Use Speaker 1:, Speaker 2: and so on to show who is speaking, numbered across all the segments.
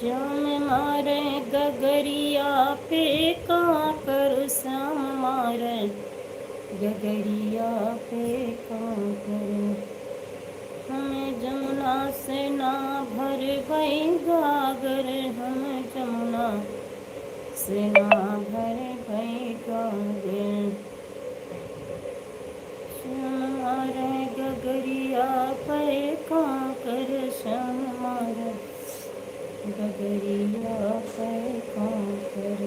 Speaker 1: श्याम मारे गगरिया पे काकर, श्याम मारे गगरिया पे काकर। हमें जमुना से ना भर गई गागर, हमें जमुना से ना भर गई गागर। श्याम मारे गगरिया पे काकर, श्याम मारे गगरिया पे काकर।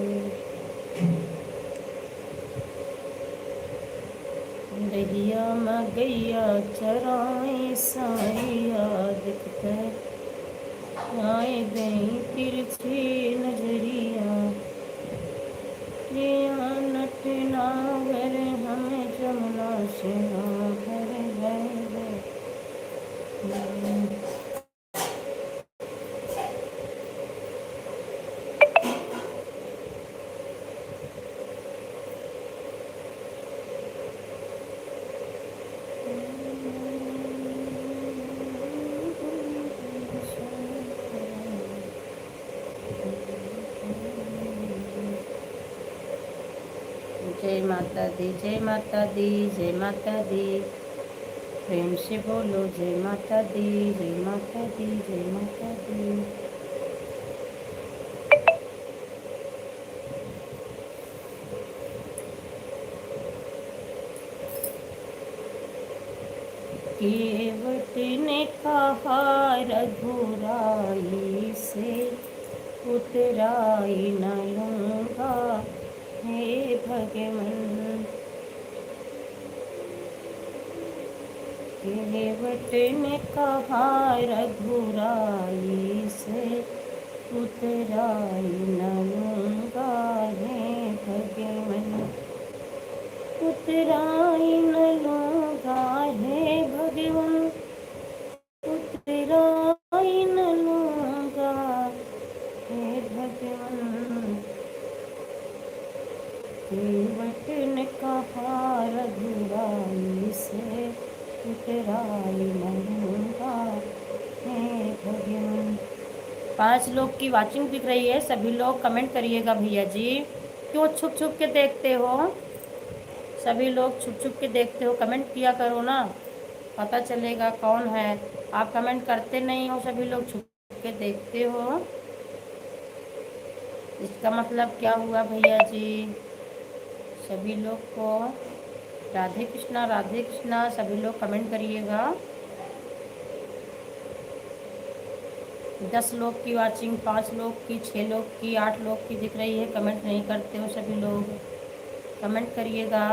Speaker 1: रहिया में गैया चराई साइया, दिखते आए गई तिरछी नजरिया। प्रिया नटनागर, हमें जमुना से ना भर गए। जय माता दी, जय माता दी, जय माता दी। प्रेम से बोलो जय माता दी, जय माता दी, जय माता दी। केवट ने कहा रघुराई से, उतराई न लूंगा हे भगवन। केवट ने कहा रघुराई से, उतराई न लूंगा हे भगवन। उतराई न लूंगा हे भगवन, उतराई न लूंगा हे भगवन। केवट ने कहा रघुराई से, उतराई न लूंगा हे भगवन। 5 लोग की वाचिंग दिख रही है, सभी लोग कमेंट करिएगा भैया जी। क्यों छुप छुप के देखते हो? सभी लोग छुप छुप के देखते हो, कमेंट किया करो ना, पता चलेगा कौन है। आप कमेंट करते नहीं हो, सभी लोग छुप के देखते हो, इसका मतलब क्या हुआ भैया जी? सभी लोग को राधे कृष्णा, सभी लोग कमेंट करिएगा। 10 लोग की वाचिंग, 5 लोग की, 6 लोग की, 8 लोग की दिख रही है, कमेंट नहीं करते हो सभी लोग, कमेंट करिएगा।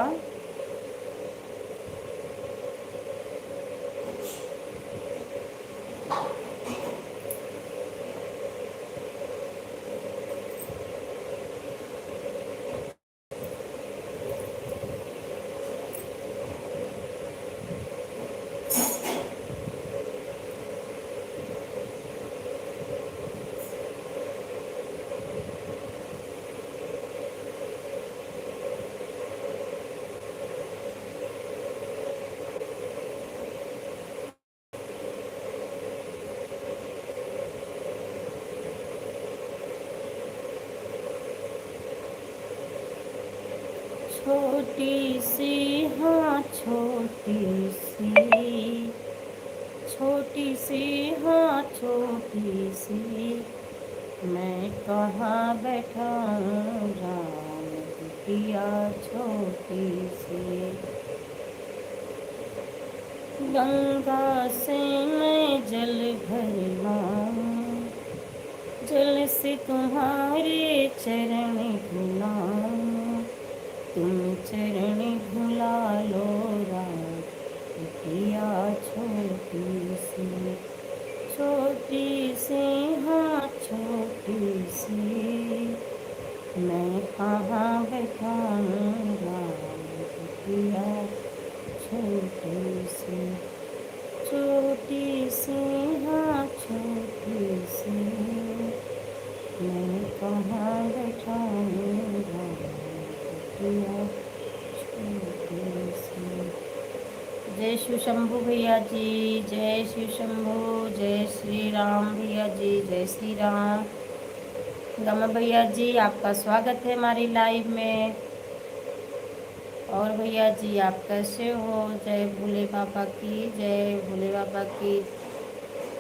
Speaker 1: छोटी सी, हाँ छोटी सी, छोटी सी, हाँ छोटी सी, मैं कहाँ बैठाऊँ राम बिटिया छोटी सी। गंगा से मैं जल भर लाऊं, जल से तुम्हारे चरण धुलाऊं, तुम चरण भुला लो राम बिटिया छोटी सी। छोटी सी, हाँ छोटी सी, मैं कहाँ बैठाऊँ राम बिटिया छोटी सी। छोटी सी, हाँ छोटी सी, मैं कहाँ बैठाऊँ राम बिटिया छोटी सी। जय शिव शंभू भैया जी, जय शिव शंभू, जय श्री राम भैया जी, जय श्री राम। गमा भैया जी आपका स्वागत है हमारी लाइव में। और भैया जी आप कैसे हो? जय भोले बाबा की, जय भोले बाबा की।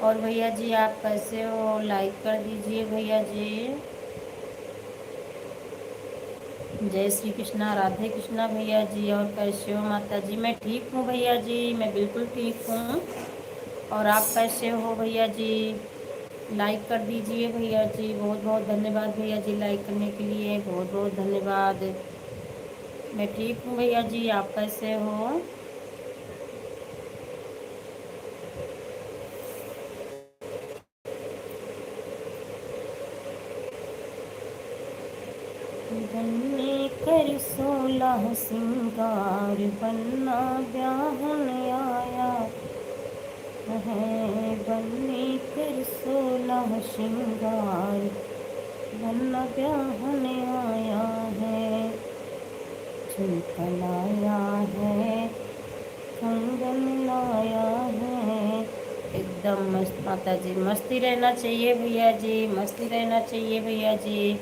Speaker 1: और भैया जी आप कैसे हो? लाइक कर दीजिए भैया जी। जय श्री कृष्णा, राधे कृष्णा भैया जी। और कैसे हो माता जी? मैं ठीक हूँ भैया जी, मैं बिल्कुल ठीक हूँ। और आप कैसे हो भैया जी? लाइक कर दीजिए भैया जी। बहुत बहुत धन्यवाद भैया जी, लाइक करने के लिए बहुत बहुत धन्यवाद। मैं ठीक हूँ भैया जी, आप कैसे हो? बनने कर 16 सिंगार, बनना ब्याहन आया है। बनने कर 16 श्रृंगार, बनना ब्याहन आया है। झुमका लाया है, कंगन लाया है। एकदम मस्त माता जी, मस्ती रहना चाहिए भैया जी, मस्ती रहना चाहिए भैया जी।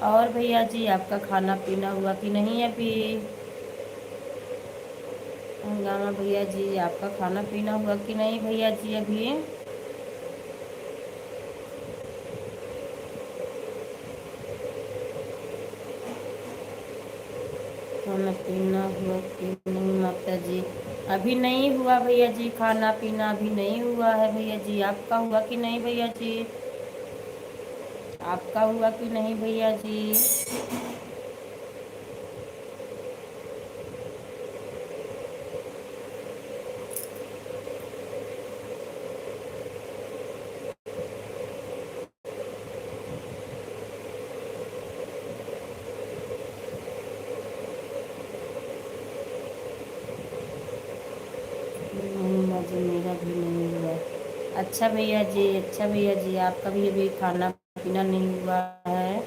Speaker 1: और भैया जी आपका खाना पीना हुआ कि नहीं अभी? हंगामा भैया जी आपका खाना पीना हुआ कि नहीं भैया जी अभी? खाना पीना हुआ कि नहीं माता जी? अभी नहीं हुआ भैया जी, खाना पीना अभी नहीं हुआ है भैया जी। आपका हुआ कि नहीं भैया जी? आपका हुआ कि नहीं भैया जी? नहीं माँ जी, मेरा भी नहीं हुआ। अच्छा भैया जी, अच्छा भैया जी, आपका भी अभी खाना पीना नहीं हुआ है।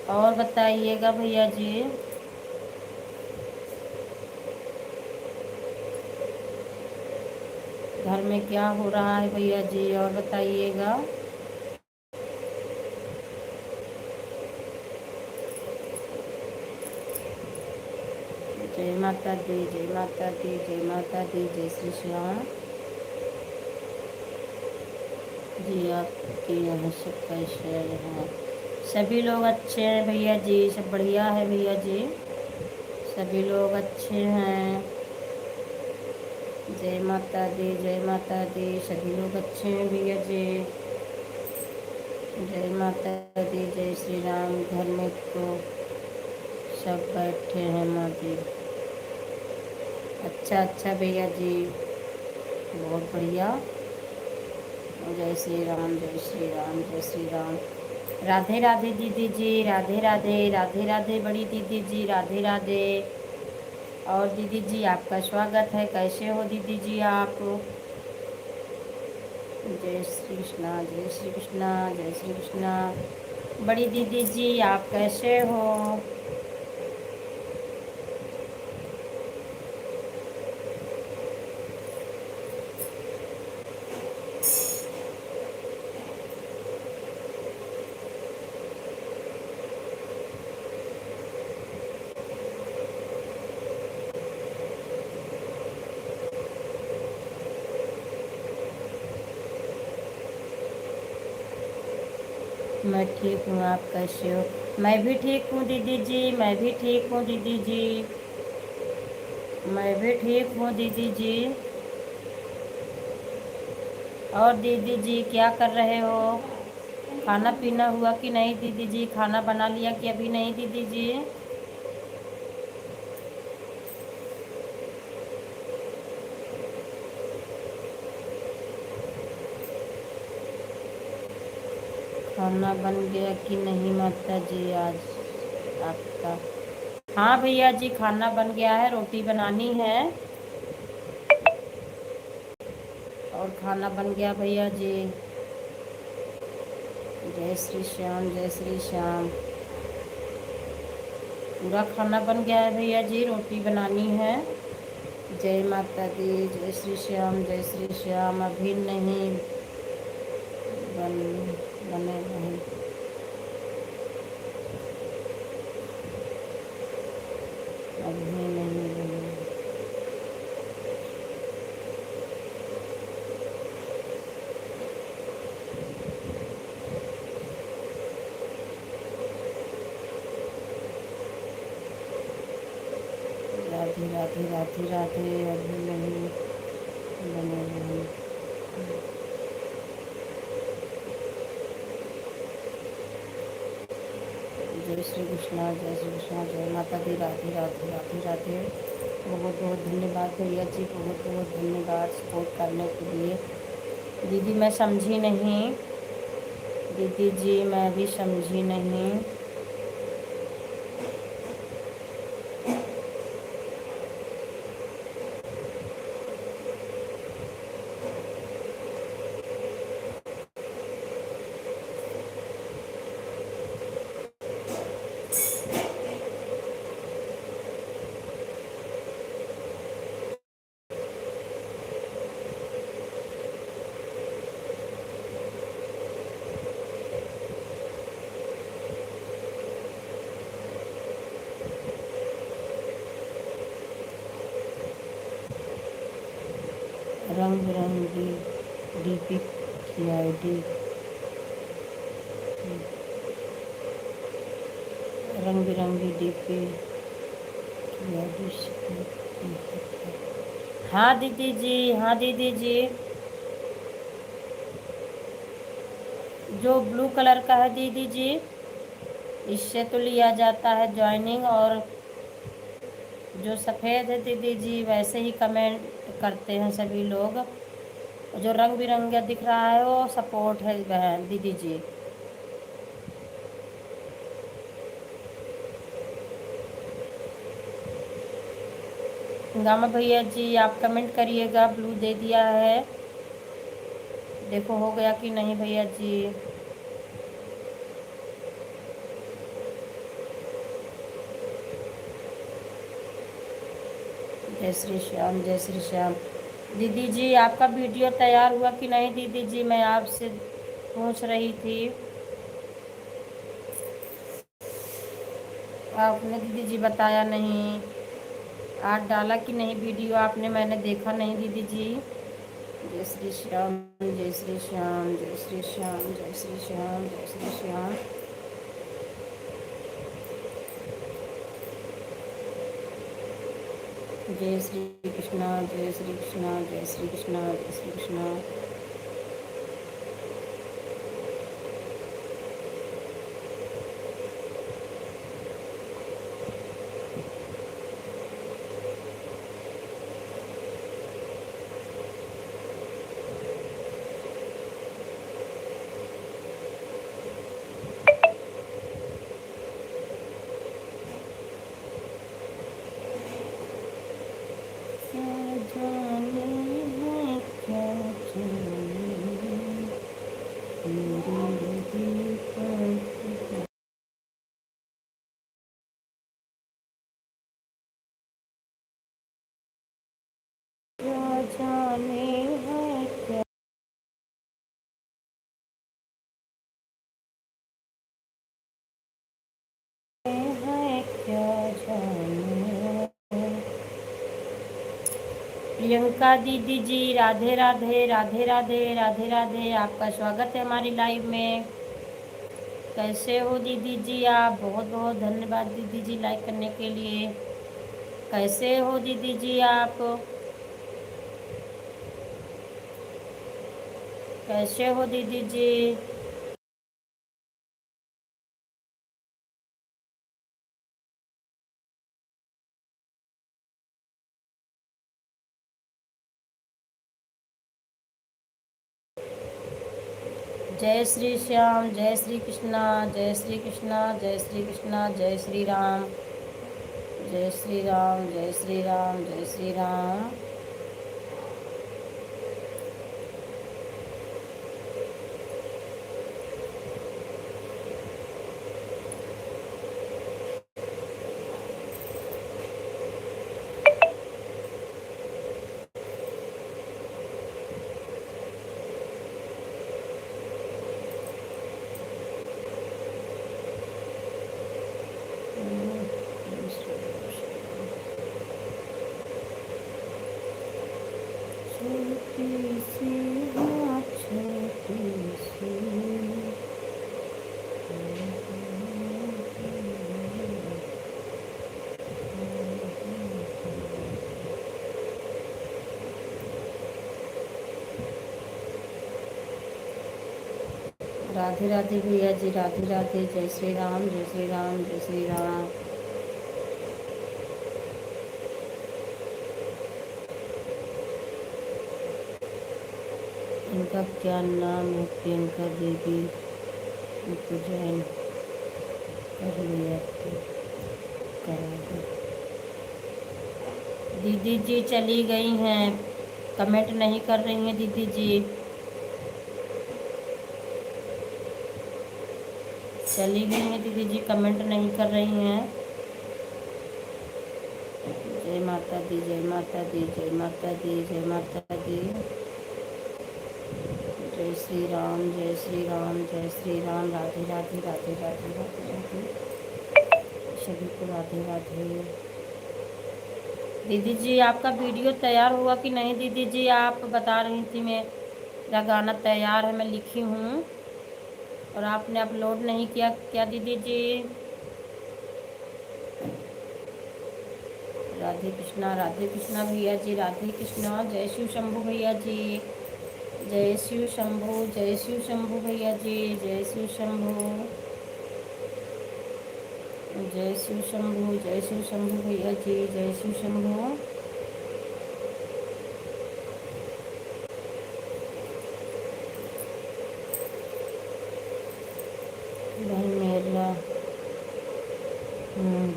Speaker 1: और बताइएगा भैया जी। घर में क्या हो रहा है भैया जी, और बताइएगा। जय माता दी, जय माता दी, जय माता दी, जय श्री श्याम जी। आपके यहाँ सब कैसे हैं? सभी लोग अच्छे हैं भैया जी, सब बढ़िया है भैया जी, सभी लोग अच्छे हैं। जय माता दी, जय माता दी, सभी लोग अच्छे हैं भैया जी। जय माता दी, जय श्री राम। घर में तो सब बैठे हैं माँ जी। अच्छा अच्छा भैया जी, बहुत बढ़िया। जय श्री राम, जय श्री राम, जय श्री राम। राधे राधे दीदी जी, राधे राधे, राधे राधे बड़ी दीदी जी, राधे राधे। और दीदी जी आपका स्वागत है, कैसे हो दीदी जी आप? जय श्री कृष्णा, जय श्री कृष्णा, जय श्री कृष्णा। बड़ी दीदी जी आप कैसे हो? मैं ठीक हूँ, आप कैसे हो? मैं भी ठीक हूँ दीदी जी, मैं भी ठीक हूँ दीदी जी, मैं भी ठीक हूँ दीदी जी। और दीदी जी क्या कर रहे हो? खाना पीना हुआ कि नहीं दीदी जी? खाना बना लिया कि अभी नहीं दीदी जी? खाना बन गया कि नहीं माता जी आज आपका? हाँ भैया जी खाना बन गया है, रोटी बनानी है। और खाना बन गया भैया जी। जय श्री श्याम, जय श्री श्याम। पूरा खाना बन गया है भैया जी, रोटी बनानी है। जय माता दी, जय श्री श्याम, जय श्री श्याम। अभी नहीं बन बने नहीं। अभी नहीं बनी। राधे राधे राधे राधे, अभी नहीं बने हैं। जय श्री कृष्णा, जय श्री कृष्णा, जय माता दी, राधे राधे राधे राधे। बहुत बहुत धन्यवाद भैया जी, बहुत बहुत धन्यवाद सपोर्ट करने के लिए। दीदी मैं समझी नहीं, दीदी जी मैं भी समझी नहीं। रंग बिरंगी डीपी की आईडी, रंग बिरंगी डीपी की आईडी। हाँ दीदी जी, हाँ दीदी जी, जो ब्लू कलर का है दीदी जी, इससे तो लिया जाता है ज्वाइनिंग, और जो सफ़ेद है दीदी जी वैसे ही कमेंट करते हैं सभी लोग। जो रंग बिरंगा दिख रहा है वो सपोर्ट है बहन दीदी जी। गामा भैया जी आप कमेंट करिएगा, ब्लू दे दिया है, देखो हो गया कि नहीं भैया जी। जय श्री श्याम, जय श्री श्याम। दीदी जी आपका वीडियो तैयार हुआ कि नहीं दीदी जी, मैं आपसे पूछ रही थी। आपने दीदी जी बताया नहीं, आज डाला कि नहीं वीडियो आपने, मैंने देखा नहीं दीदी जी। जय श्री श्याम, जय श्री श्याम, जय श्री श्याम, जय श्री श्याम, जय श्री श्याम। जय श्री कृष्णा, जय श्री कृष्णा, जय श्री कृष्णा, जय श्री कृष्णा। जाने है क्या है, क्या जाने। प्रियंका दीदी जी राधे राधे राधे राधे राधे राधे, आपका स्वागत है हमारी लाइव में। कैसे हो दीदी जी आप, बहुत बहुत धन्यवाद दीदी जी लाइक करने के लिए। कैसे हो दीदी जी आप, कैसे हो दीदी जी। जय श्री श्याम, जय श्री कृष्णा, जय श्री कृष्णा, जय श्री कृष्णा, जय श्री राम, जय श्री राम, जय श्री राम, जय श्री राम। छोटी सी, हाँ छोटी सी। राधे राधे भैया जी, राधे राधे। जय श्री राम, जय श्री राम, जय श्री राम। इनका क्या नाम है? प्रियंका देवी। उनको ज्वाइन कर लिया तो करा दो। दीदी जी चली गई हैं, कमेंट नहीं कर रही हैं दीदी जी। चली गई हैं दीदी जी, कमेंट नहीं कर रही हैं। जय माता दी, जय माता दी, जय माता दी, जय माता दी। जय श्री राम, जय श्री राम, जय श्री राम। राधे राधे, राधे राधे, राधे राधे। सभी को राधे राधे। दीदी जी आपका वीडियो तैयार हुआ कि नहीं दीदी जी? आप बता रही थी मेरा गाना तैयार है, मैं लिखी हूँ, और आपने अपलोड नहीं किया क्या दीदी जी? राधे कृष्णा भैया जी, राधे कृष्णा। जय शिव शंभू भैया जी, जय शिव शंभू, जय शिव शंभू भैया जी, जय शिव शंभू, जय शिव शंभू, जय शिव शंभू भैया जी, जय शिव शंभू। मेला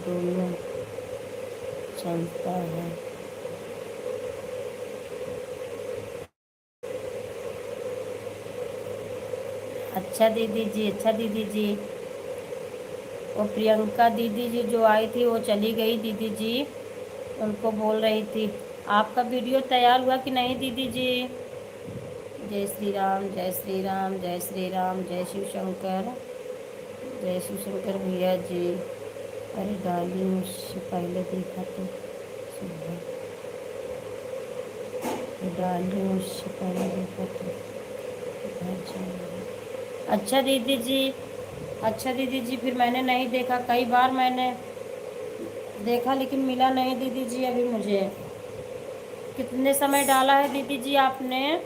Speaker 1: दोनों चलता है। अच्छा दीदी जी, अच्छा दीदी जी। वो प्रियंका दीदी जी जो आई थी वो चली गई दीदी जी, उनको बोल रही थी। आपका वीडियो तैयार हुआ कि नहीं दीदी जी? जय श्री राम, जय श्री राम, जय श्री राम, जय शिव शंकर, जय शिव शंकर भैया जी। अरे डार्लिंग, उससे पहले देखा तो सुबह, डार्लिंग उससे पहले देखा तो घर जाऊँगी। अच्छा दीदी जी, अच्छा दीदी जी, फिर मैंने नहीं देखा, कई बार मैंने देखा लेकिन मिला नहीं दीदी जी अभी मुझे। कितने समय डाला है दीदी जी आपने?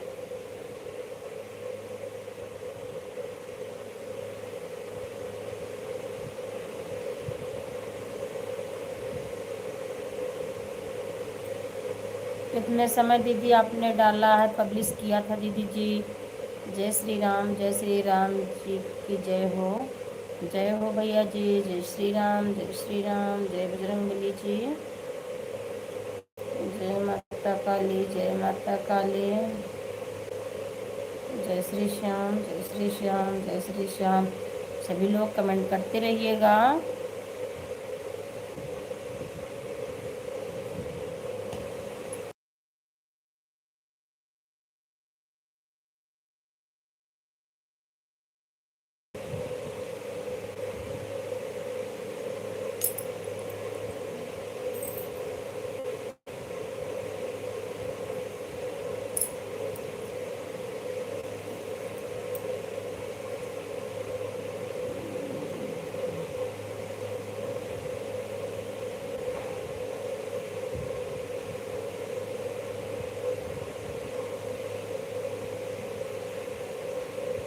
Speaker 1: कितने समय दीदी आपने डाला है, पब्लिश किया था दीदी जी? जय श्री राम, जय श्री राम जी की जय हो। जय हो भैया जी, जय श्री राम, जय श्री राम, जय बजरंगबली जी, जय माता काली, जय माता काली। जय श्री श्याम, जय श्री श्याम, जय श्री श्याम। सभी लोग कमेंट करते रहिएगा।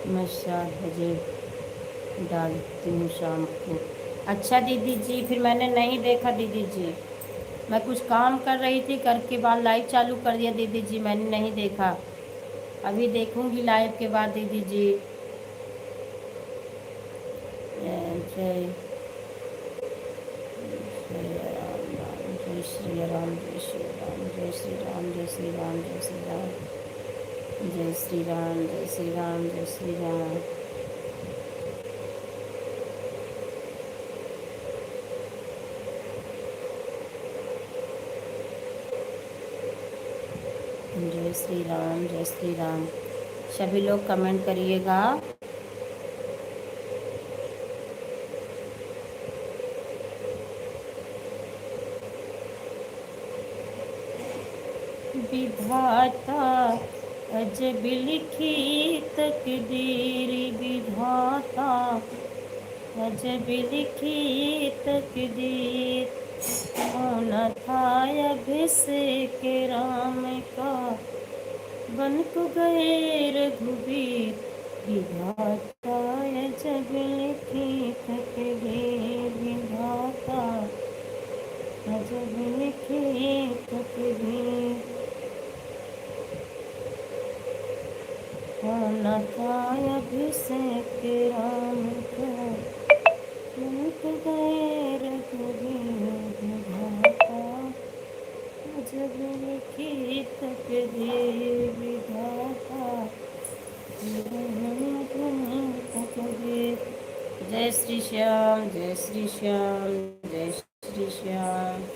Speaker 1: मैं 7 बजे डालती हूँ शाम को। अच्छा दीदी जी, फिर मैंने नहीं देखा दीदी जी, मैं कुछ काम कर रही थी, करके बाद लाइव चालू कर दिया दीदी जी, मैंने नहीं देखा। अभी देखूंगी लाइव के बाद दीदी जी। जय जय श्री राम, जय श्री राम, जय श्री राम, जय श्री राम, जय श्री राम, जय श्री राम, जय श्री राम, जय श्री राम। जय श्री राम, जय श्री राम। सभी लोग कमेंट करिएगा। विधाता अजब लिखी तकदीर, विधाता अजब लिखी तकदीर, होना था अभिषेक राम का, बन को गए रघुबीर, विधाता अजब लिखी तकदीर, विधाता अजब लिखी तकदीर, होना था अभिषेक राम का, बन को गए रघुबीर, विधाता अजब लिखी तकदीर, विधाता तकदीर। जय श्री श्याम, जय श्री श्याम, जय श्री श्याम।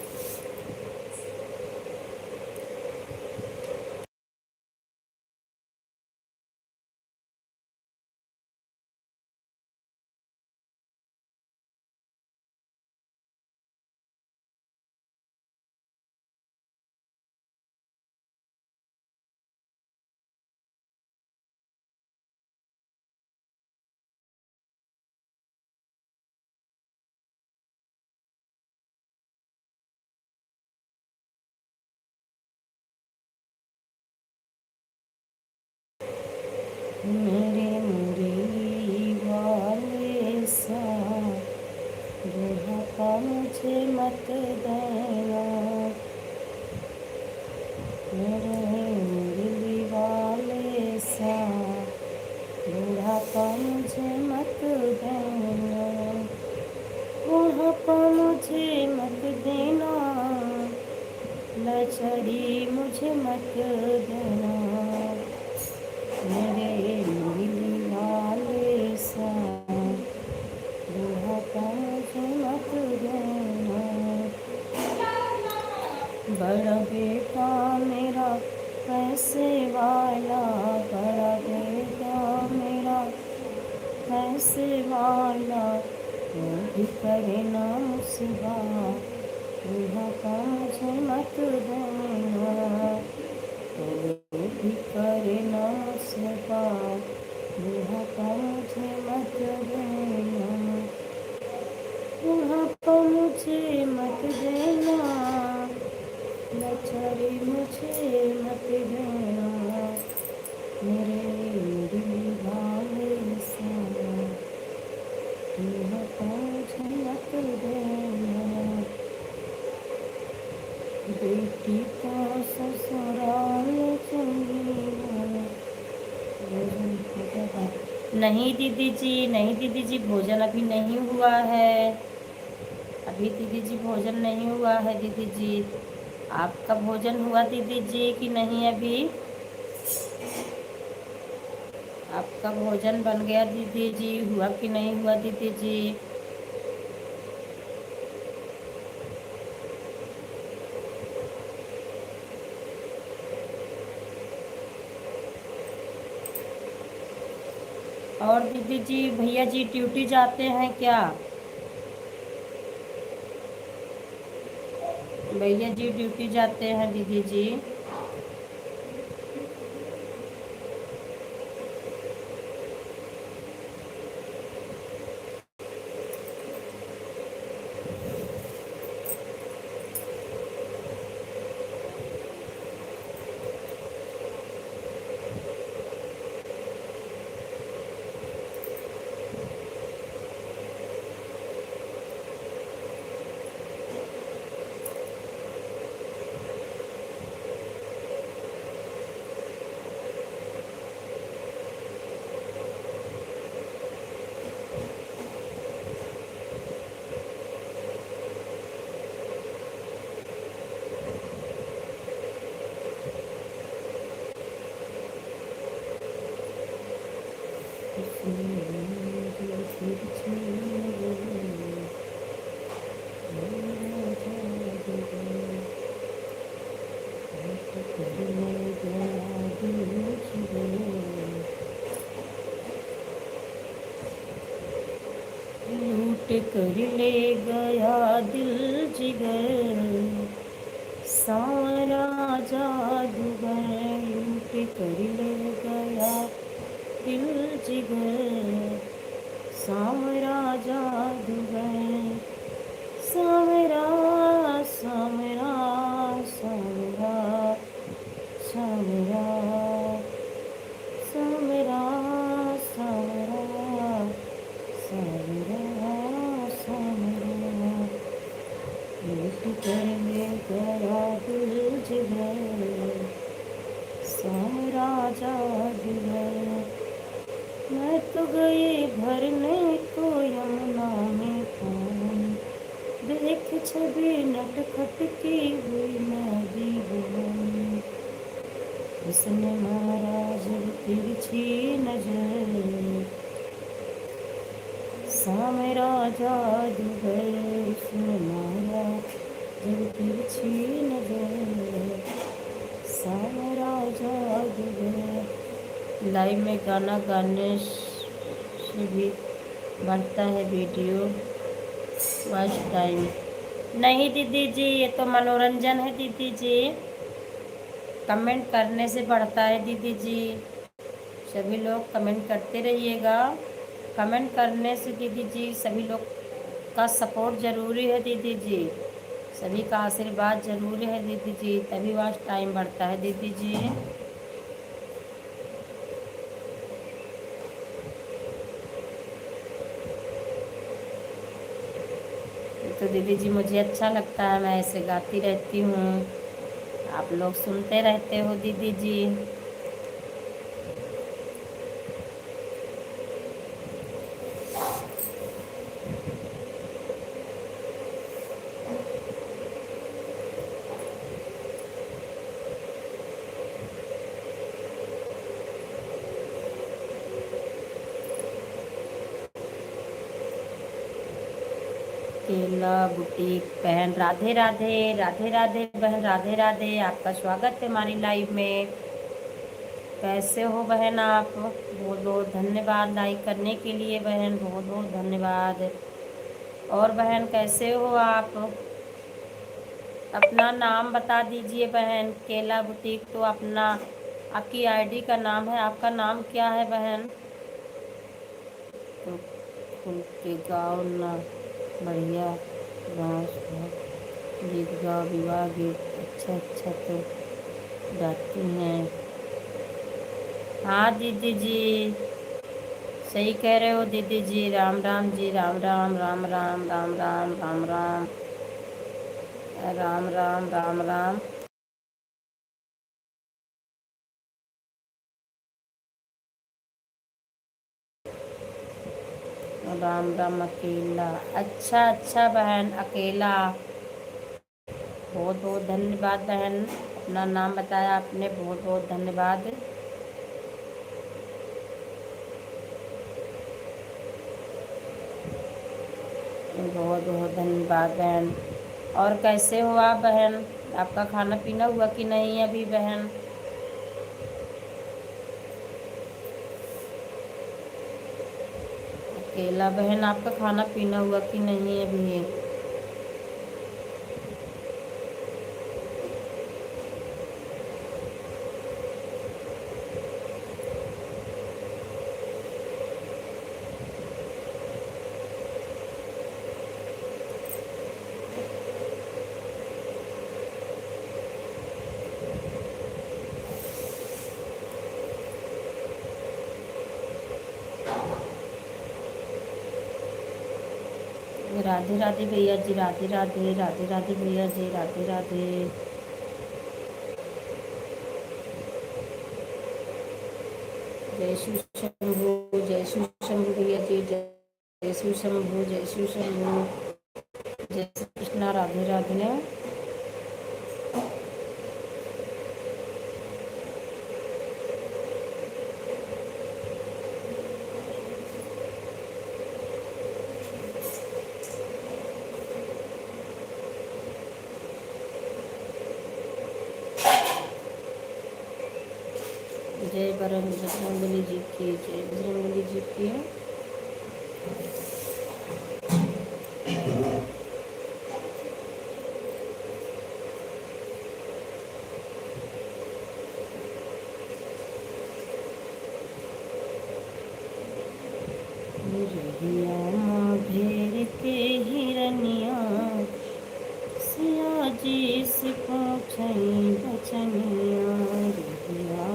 Speaker 1: मेरे मुरली वाले सा बुढ़ापा मुझे मत देना, मेरे मुरली वाले सा बुढ़ापा मुझे मत देना, बुढ़ापा मुझे मत देना, लाचारी मुझे मत देना, मेरे मुरली वाले सा बुढ़ापा मुझे मत देना। बड़ा बेटा मेरा पैसे वाला, बड़ा बेटा मेरा पैसे वाला, वो भी करे ना मुझसे, बुढ़ापा मुझे मत देना, वो भी करे ना मुझसे, बुढ़ापा मुझे मत देना, बुढ़ापा मुझे मत देना, लाचारी मुझे मत देना, मेरे मुरली वाले सा बुढ़ापा मुझे मत देना। बेटी को ससुराल चली, नहीं दीदी जी, नहीं दीदी जी, भोजन अभी नहीं हुआ है, अभी दीदी जी भोजन नहीं हुआ है दीदी जी। आपका भोजन हुआ दीदी जी कि नहीं अभी? आपका भोजन बन गया दीदी जी, हुआ कि नहीं हुआ दीदी जी? और दीदी जी भैया जी ड्यूटी जाते हैं क्या? भैया जी ड्यूटी जाते हैं दीदी जी। लूट कर ले गया दिल जिगर, सारा जादूगर लूट कर ले गया दिल जिगर। सारा जादूगर सावरा सावरा सावरा सावरा सावरा सावरा सावरा सावरा लूट कर ले गया दिल जिगर। सावरा जादूगर मैं तो गई भरने को यमुना में पानी, देख छवि नटखट की हुई नदी बनी। उसने मारा जब तिरछी नजर, सामेरा जादूगर। उसने मारा जब तिरछी नजर, सामेरा जादूगर। लाइव में गाना गाने से भी बढ़ता है वीडियो वॉच टाइम। नहीं दीदी जी, ये तो मनोरंजन है दीदी जी, कमेंट करने से बढ़ता है दीदी जी। सभी लोग कमेंट करते रहिएगा। कमेंट करने से दीदी जी सभी लोग का सपोर्ट ज़रूरी है दीदी जी, सभी का आशीर्वाद ज़रूरी है दीदी जी, तभी वॉच टाइम बढ़ता है दीदी जी। तो दीदी जी मुझे अच्छा लगता है, मैं ऐसे गाती रहती हूँ, आप लोग सुनते रहते हो दीदी जी। केला बुटीक बहन राधे राधे, राधे राधे बहन, राधे राधे, आपका स्वागत है हमारी लाइव में। कैसे हो बहन आप? बहुत बहुत धन्यवाद लाइक करने के लिए बहन, बहुत बहुत धन्यवाद। और बहन कैसे हो आप? अपना नाम बता दीजिए बहन। केला बुटीक तो अपना आपकी आईडी का नाम है, आपका नाम क्या है बहन? तो खुल के गाओ ना, बढ़िया गाँव गीत गाओ, विवाह गीत अच्छा अच्छा तो गाती हैं। हाँ दीदी जी सही कह रहे हो दीदी जी। राम राम जी, राम राम, राम राम, राम राम, राम राम, राम राम, राम राम। राम राम अकेला, अच्छा अच्छा बहन अकेला, बहुत बहुत धन्यवाद बहन, अपना नाम बताया आपने, बहुत बहुत धन्यवाद। बहुत बहुत धन्यवाद बहन। और कैसे हो आप बहन? आपका खाना पीना हुआ कि नहीं अभी बहन? अकेला बहन आपका खाना पीना हुआ कि नहीं अभी? राधे राधे भैया जी, राधे राधे, राधे राधे भैया जी, राधे राधे। जय शिव शंभू, जय शिव शंभू भैया जी, जय शिव शंभू, जय शिव शंभू, जय श्री कृष्णा, राधे राधे। जय बजरंगबली जी की, जय बजरंगबली जी की। रहिया माँ घेर के हिरनिया, सिया जी से पूछई बचनिया। रहिया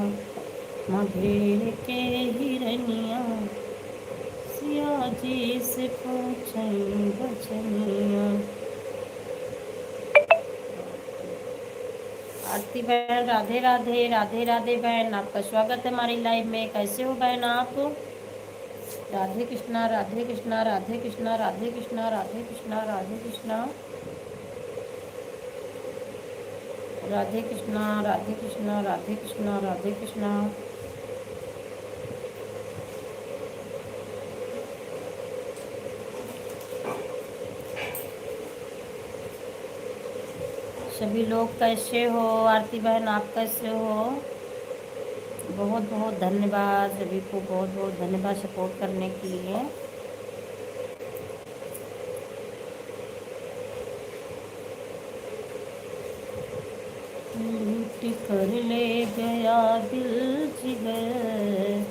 Speaker 1: माँ घेर के हिरनिया, सिया जी से पूछई बचनिया। आरती बहन राधे राधे, राधे राधे बहन, आपका स्वागत है हमारी लाइव में। कैसे हो बहन आप? राधे कृष्णा राधे कृष्णा राधे कृष्णा राधे कृष्णा राधे कृष्णा राधे कृष्णा राधे कृष्णा राधे कृष्णा राधे कृष्णा राधे कृष्णा। सभी लोग कैसे हो? आरती बहन आप कैसे हो? बहुत बहुत धन्यवाद सभी को, बहुत बहुत धन्यवाद सपोर्ट करने के लिए। लूट कर ले गया दिल जिगर,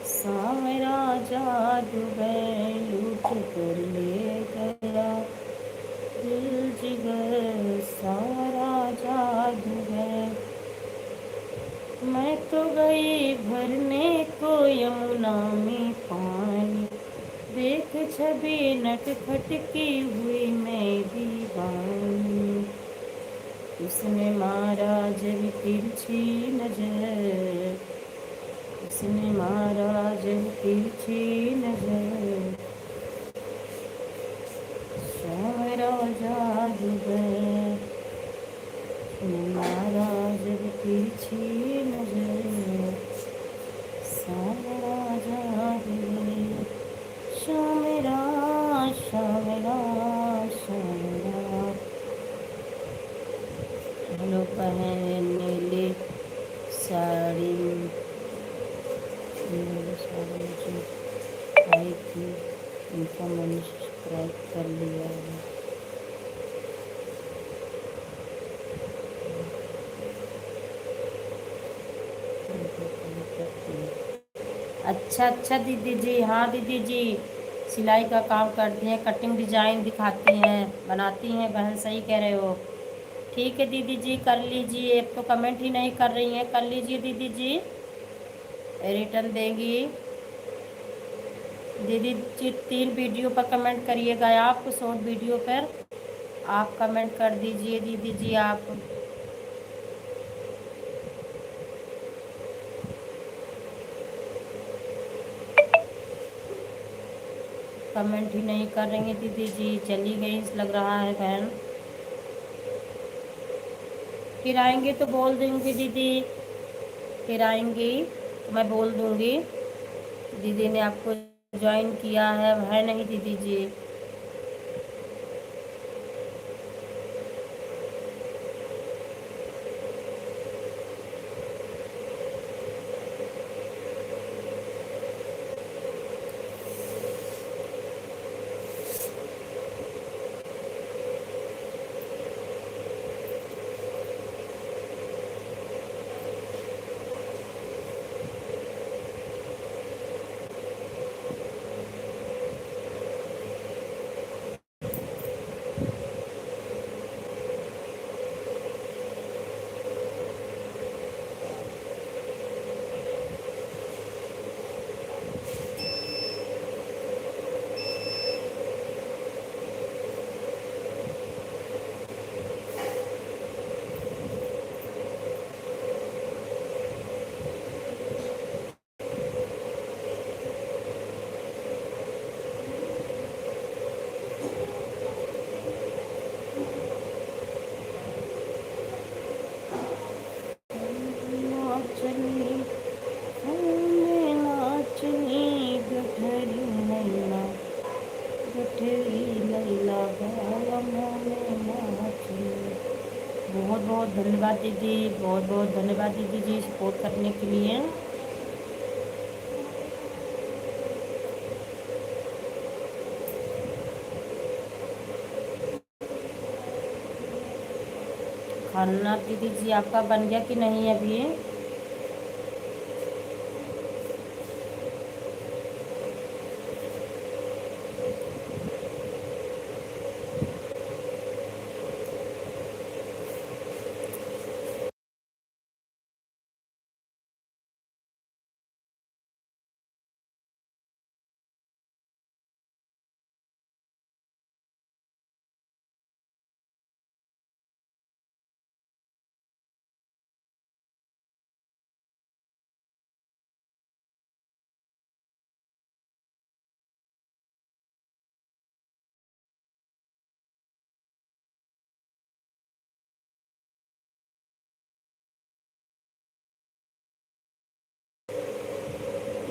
Speaker 1: सावरा जादूगर लूट कर ले गया दिल जिगर, सावरा जादूगर। मैं तो गई भरने को यमुना में पानी, देख छवि नटखट की हुई मैं दीवानी। उसने मारा जब तिरछी नजर, उसने मारा जब तिरछी नजर, सावरा जादूगर। उसने मारा जब तिरछी नजर, सावरा जादूगर। शामेरा शामेरा शामेरा। हेलो बहन, नीली साड़ी, नीली साड़ी जो आई थी उनका मैंने सब्सक्राइब कर लिया है। अच्छा अच्छा दीदी जी, हाँ दीदी जी सिलाई का काम करती हैं, कटिंग डिजाइन दिखाती हैं, बनाती हैं बहन, सही कह रहे हो। ठीक है दीदी जी कर लीजिए, अब तो कमेंट ही नहीं कर रही हैं, कर लीजिए दीदी जी, रिटर्न देंगी। दीदी जी 3 वीडियो पर कमेंट करिएगा, आप शॉर्ट वीडियो पर आप कमेंट कर दीजिए दीदी जी। आप कमेंट ही नहीं कर रही हैं दीदी जी, चली गई लग रहा है बहन। फिर आएंगे तो बोल दूँगी दीदी, फिर आएंगी तो मैं बोल दूँगी दीदी ने आपको ज्वाइन किया है नहीं दीदी जी। बहुत बहुत धन्यवाद दीदी, बहुत बहुत धन्यवाद दीदी जी सपोर्ट करने के लिए। खाना दीदी जी आपका बन गया कि नहीं अभी?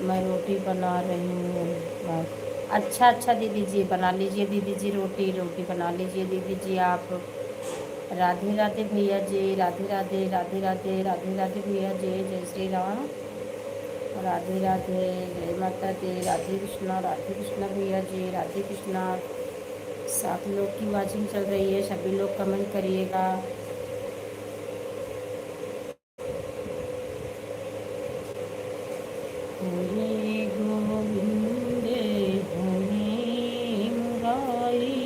Speaker 1: मैं रोटी बना रही हूँ बस। अच्छा अच्छा दीदी जी, बना लीजिए दीदी जी, रोटी रोटी बना लीजिए दीदी जी आप। राधे राधे भैया जी, राधे राधे राधे राधे राधे राधे भैया जी, जय श्री राम। राधे राधे, जय माता दी, राधे कृष्णा भैया जी, राधे कृष्णा। 7 लोग की वाचिंग चल रही है, सभी लोग कमेंट करिएगा। हरे गोविंद हरे मुरारी,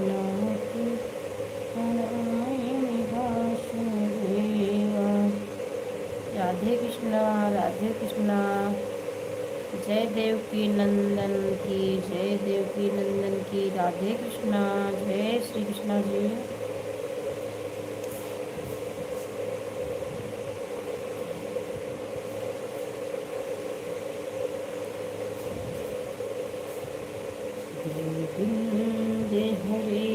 Speaker 1: नाथ नारायण वासुदेवा। राधे कृष्णा, राधे कृष्णा। जय देवकी नंदन की, जय देवकी नंदन की, राधे कृष्णा, जय श्री कृष्णा जी। गोविंद हरे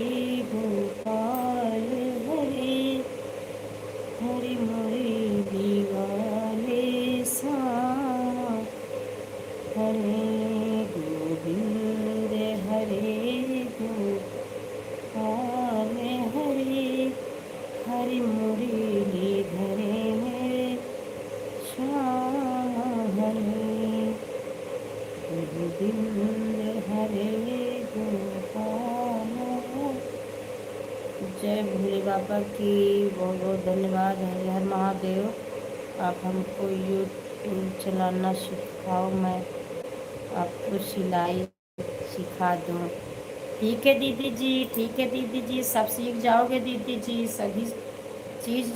Speaker 1: गोपाल हरे, हरि मुरली वाले श्याम। हरे गोविंद हरे गोपाल हरे, हरि मुरली धरे मेरे श्याम। हरे गोविंद हरे गोपाल। जय भोले बाबा की बहुत बहुत धन्यवाद। हर हर महादेव। आप हमको यूट्यूब चलाना सिखाओ, मैं आपको सिलाई सिखा दूँ। ठीक है दीदी जी, ठीक है दीदी जी, सब सीख जाओगे दीदी जी, सभी चीज़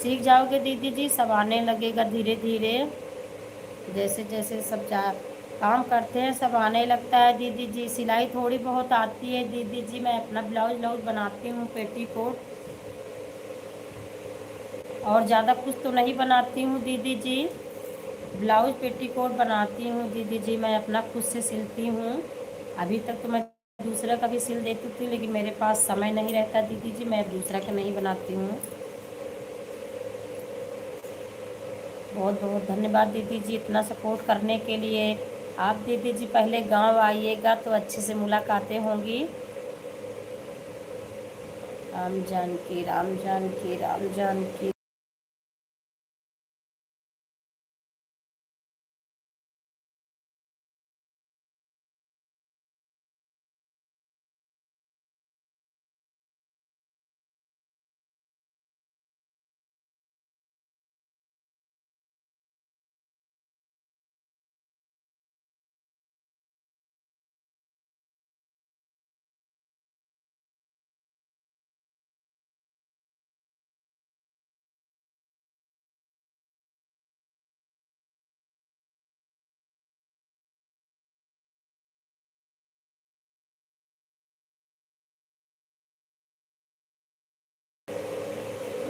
Speaker 1: सीख जाओगे दीदी जी, सब आने लगेगा धीरे धीरे। जैसे जैसे सब काम करते हैं सब आने लगता है दीदी जी। सिलाई थोड़ी बहुत आती है दीदी जी, मैं अपना ब्लाउज व्लाउज बनाती हूँ, पेटीकोट, और ज़्यादा कुछ तो नहीं बनाती हूँ दीदी जी। ब्लाउज पेटीकोट बनाती हूँ दीदी जी, मैं अपना खुद से सिलती हूँ। अभी तक तो मैं दूसरा का भी सिल देती थी, लेकिन मेरे पास समय नहीं रहता दीदी जी, मैं दूसरा का नहीं बनाती हूँ। बहुत बहुत धन्यवाद दीदी जी इतना सपोर्ट करने के लिए। आप दीदी जी पहले गांव आइएगा तो अच्छे से मुलाकातें होंगी। राम जानकी राम जानकी राम जानकी।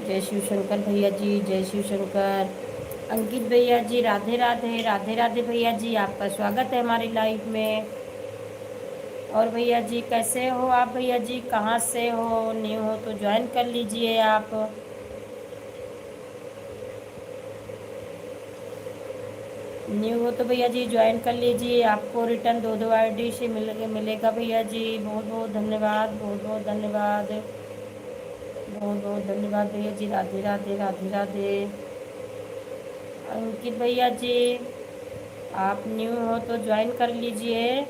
Speaker 1: जय शिव शंकर भैया जी, जय शिव शंकर। अंकित भैया जी राधे राधे, राधे राधे भैया जी, आपका स्वागत है हमारी लाइफ में। और भैया जी कैसे हो आप भैया जी, कहाँ से हो? न्यू हो तो ज्वाइन कर लीजिए आप। न्यू हो तो भैया जी ज्वाइन कर लीजिए, आपको रिटर्न दो दो आईडी से मिलेगा भैया जी। बहुत बहुत धन्यवाद, बहुत बहुत धन्यवाद, बहुत बहुत धन्यवाद भैया जी। राधे राधे राधे राधे। अंकित भैया जी आप न्यू हो तो ज्वाइन कर लीजिए,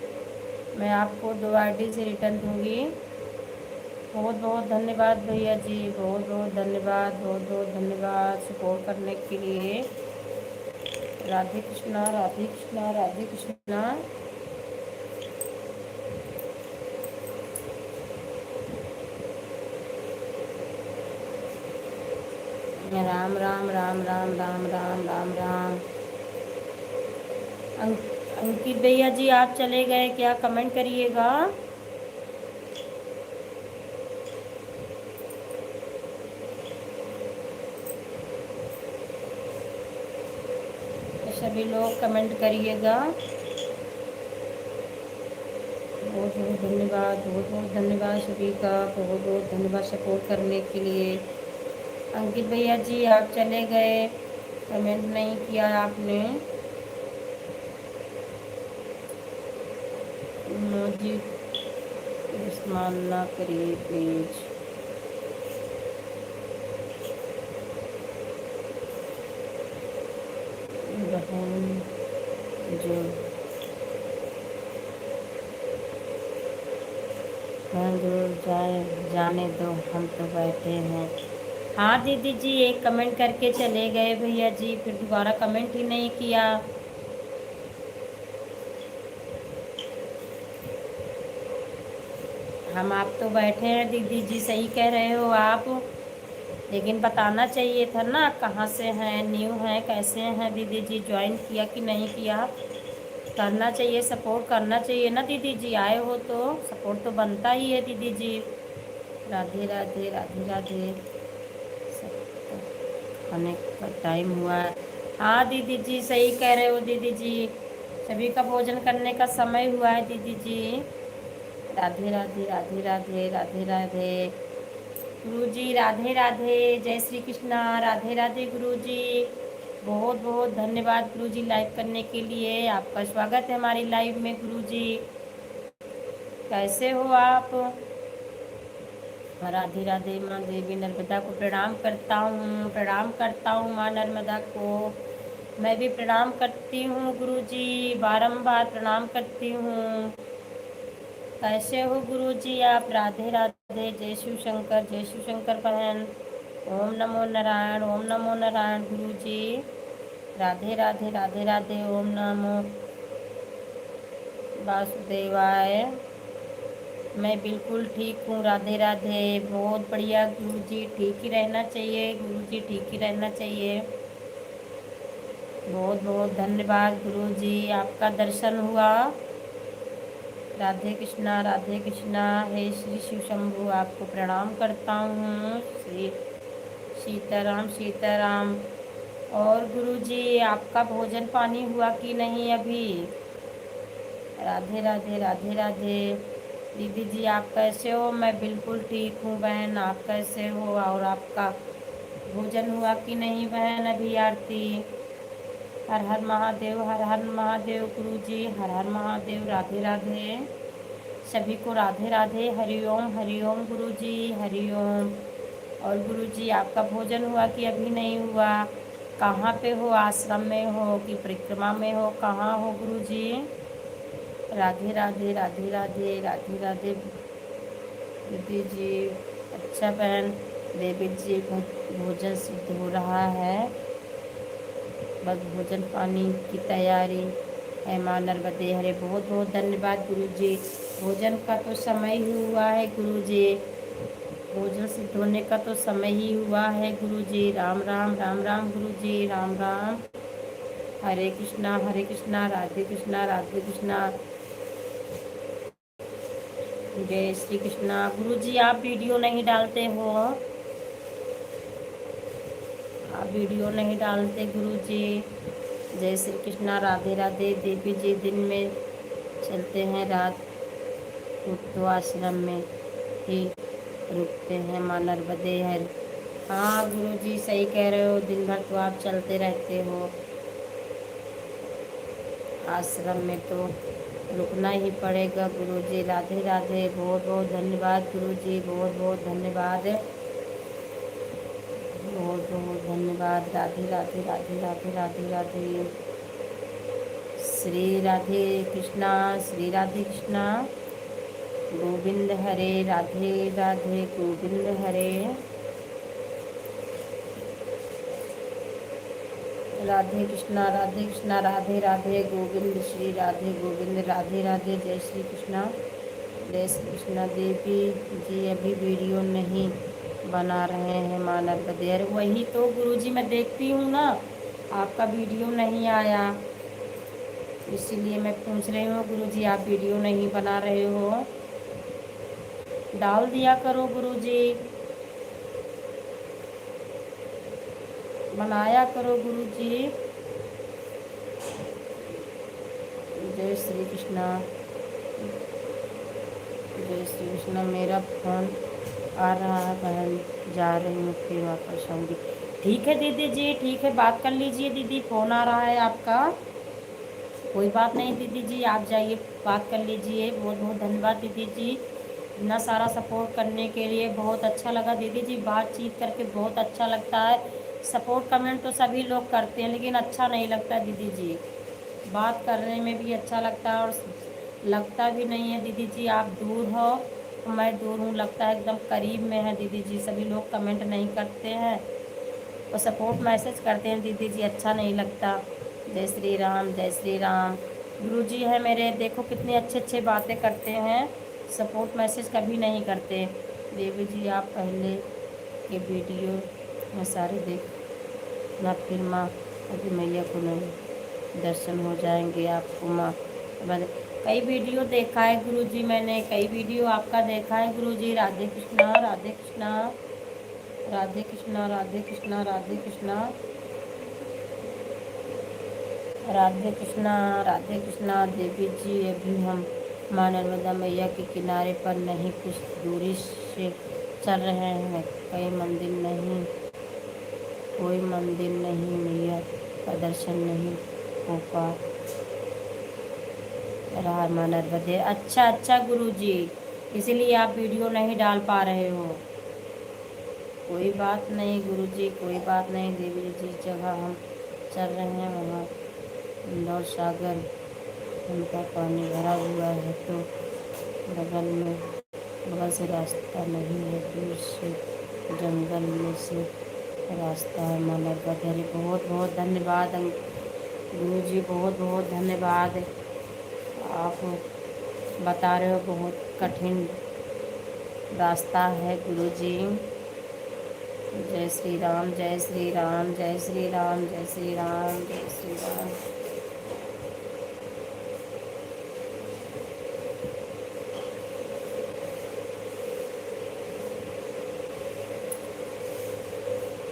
Speaker 1: मैं आपको दो आईडी से रिटर्न दूंगी। बहुत बहुत धन्यवाद भैया जी, बहुत बहुत धन्यवाद, बहुत बहुत धन्यवाद सपोर्ट करने के लिए। राधे कृष्णा राधे कृष्णा राधे कृष्णा। राम राम राम राम राम राम राम राम। अंकित भैया जी आप चले गए क्या? कमेंट करिएगा। सभी लोग कमेंट करिएगा। बहुत बहुत धन्यवाद, बहुत बहुत धन्यवाद सभी का, बहुत बहुत धन्यवाद सपोर्ट करने के लिए। अंकित भैया जी आप चले गए, कमेंट नहीं किया आपने। मुझे इस्तेमाल ना करिए प्लीज। बहन जो बहन जो जाए जाने दो, हम तो बैठे हैं। हाँ दीदी जी, एक कमेंट करके चले गए भैया जी, फिर दोबारा कमेंट ही नहीं किया। हम आप तो बैठे हैं दीदी जी, सही कह रहे हो आप, लेकिन बताना चाहिए था ना कहाँ से हैं, न्यू हैं, कैसे हैं दीदी जी, ज्वाइन किया कि नहीं किया। करना चाहिए, सपोर्ट करना चाहिए ना दीदी जी, आए हो तो सपोर्ट तो बनता ही है दीदी जी। राधे राधे राधे राधे। सब तो खाने का टाइम हुआ है। हाँ दीदी जी, सही कह रहे हो दीदी जी, सभी का भोजन करने का समय हुआ है दीदी जी। राधे राधे राधे राधे राधे राधे गुरु जी, राधे राधे, जय श्री कृष्णा, राधे राधे गुरु जी। बहुत बहुत धन्यवाद गुरु जी लाइव करने के लिए, आपका स्वागत है हमारी लाइव में गुरु जी। कैसे हो आप। राधे राधे। माँ देवी नर्मदा को प्रणाम करता हूँ, प्रणाम करता हूँ माँ नर्मदा को। मैं भी प्रणाम करती हूँ गुरु जी, बारम्बार प्रणाम करती हूँ। कैसे हो गुरु जी आप। राधे राधे, जय शिव शंकर, जय शिव शंकर बहन। ओम नमो नारायण, ओम नमो नारायण गुरु जी। राधे राधे राधे राधे। ओम नमो वासुदेवाय। मैं बिल्कुल ठीक हूँ, राधे राधे, बहुत बढ़िया गुरु जी, ठीक ही रहना चाहिए गुरु जी, ठीक ही रहना चाहिए। बहुत बहुत धन्यवाद गुरु जी, आपका दर्शन हुआ। राधे कृष्णा, राधे कृष्णा। हे श्री शिव शंभु, आपको प्रणाम करता हूँ। श्री सीताराम सीताराम। और गुरु जी, आपका भोजन पानी हुआ कि नहीं अभी। राधे राधे राधे राधे। दीदी जी आप कैसे हो। मैं बिल्कुल ठीक हूँ बहन, आप कैसे हो, और आपका भोजन हुआ कि नहीं बहन अभी। आरती। हर हर महादेव, हर हर महादेव गुरु जी, हर हर महादेव। राधे राधे सभी को, राधे राधे, हरिओम गुरु जी, हरिओम। और गुरु जी, आपका भोजन हुआ कि अभी नहीं हुआ। कहाँ पे हो, आश्रम में हो कि परिक्रमा में हो, कहाँ हो गुरु जी। राधे राधे राधे राधे राधे राधे दीदी जी। अच्छा बहन, देवी जी भोजन सिद्ध हो रहा है, बस भोजन पानी की तैयारी है माँ नर्मदे हरे। बहुत बहुत धन्यवाद गुरु जी, भोजन का तो समय ही हुआ है गुरु जी, भोजन सिद्ध होने का तो समय ही हुआ है गुरु जी। राम राम राम राम गुरु जी, राम राम। हरे कृष्णा राधे कृष्णा राधे कृष्णा। जय श्री कृष्णा। गुरु जी आप वीडियो नहीं डालते हो, आप वीडियो नहीं डालते गुरु जी। जय श्री कृष्णा, राधे राधे। देवी जी दिन में चलते हैं, रात को तो आश्रम में ही रुकते हैं माँ नर्मदे हर। हाँ गुरु जी सही कह रहे हो, दिन भर तो आप चलते रहते हो, आश्रम में तो रुकना ही पड़ेगा गुरु जी। राधे राधे, बहुत बहुत धन्यवाद गुरु जी, बहुत बहुत धन्यवाद, बहुत बहुत धन्यवाद। राधे राधे राधे राधे राधे राधे। श्री राधे कृष्णा, श्री राधे कृष्णा। गोविंद हरे, राधे राधे, गोविंद हरे। राधे कृष्णा, राधे कृष्णा, राधे राधे, गोविंद श्री राधे गोविंद, राधे राधे, जय श्री कृष्णा, जय श्री कृष्णा। देवी जी अभी वीडियो नहीं बना रहे हैं माँ नर्मदे। अरे वही तो गुरु जी मैं देखती हूँ ना, आपका वीडियो नहीं आया, इसीलिए मैं पूछ रही हूँ गुरु जी आप वीडियो नहीं बना रहे हो, डाल दिया करो गुरु जी, बनाया करो गुरु जी। जय श्री कृष्णा, जय श्री कृष्णा। मेरा फोन आ रहा है बहन, जा रही हूँ फिर वापस आऊँगी। ठीक है दीदी जी, ठीक है, बात कर लीजिए दीदी, फ़ोन आ रहा है आपका। कोई बात नहीं दीदी जी, आप जाइए बात कर लीजिए। बहुत बहुत धन्यवाद दीदी जी, इतना सारा सपोर्ट करने के लिए। बहुत अच्छा लगा दीदी जी, बातचीत करके बहुत अच्छा लगता है। सपोर्ट कमेंट तो सभी लोग करते हैं, लेकिन अच्छा नहीं लगता दीदी जी। बात करने में भी अच्छा लगता है, और लगता भी नहीं है दीदी जी आप दूर हो, मैं दूर हूँ, लगता है एकदम करीब में है दीदी जी। सभी लोग कमेंट नहीं करते हैं और सपोर्ट मैसेज करते हैं दीदी जी, अच्छा नहीं लगता। जय श्री राम, जय श्री राम। गुरुजी है मेरे, देखो कितने अच्छे अच्छे बातें करते हैं, सपोर्ट मैसेज कभी नहीं करते। देवी जी आप पहले के वीडियो में सारे देखना, फिर माँ अभी मैया को नहीं दर्शन हो जाएंगे आपको माँ। कई वीडियो देखा है गुरुजी मैंने, कई वीडियो आपका देखा है गुरुजी। राधे कृष्णा, राधे कृष्णा, राधे कृष्णा, राधे कृष्णा, राधे कृष्णा, राधे कृष्णा, राधे कृष्णा। देवी जी अभी हम माँ नर्मदा मैया के किनारे पर नहीं, कुछ दूरी से चल रहे हैं। कई मंदिर नहीं, कोई मंदिर नहीं, मैया का दर्शन नहीं हो पा रहा माँ नर्मदे। अच्छा अच्छा गुरु जी, इसीलिए आप वीडियो नहीं डाल पा रहे हो। कोई बात नहीं गुरु जी, कोई बात नहीं। देवी जी जिस जगह हम चल रहे हैं वहाँ इंदौर सागर उनका पानी भरा हुआ है, तो बगल में बगल से रास्ता नहीं है, दूर से जंगल में से रास्ता है माँ नर्मदे। अरे बहुत बहुत धन्यवाद गुरु जी, बहुत बहुत धन्यवाद। आप बता रहे हो बहुत कठिन रास्ता है गुरु जी। जय श्री राम, जय श्री राम, जय श्री राम, जय श्री राम, जय श्री राम।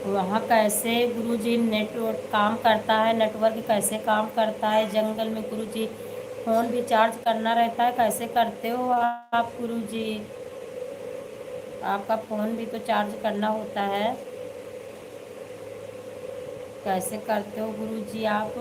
Speaker 1: वहाँ कैसे गुरुजी नेटवर्क काम करता है, नेटवर्क कैसे काम करता है जंगल में गुरुजी? फ़ोन भी चार्ज करना रहता है, कैसे करते हो आप गुरुजी? आपका फ़ोन भी तो चार्ज करना होता है, कैसे करते हो गुरुजी आप?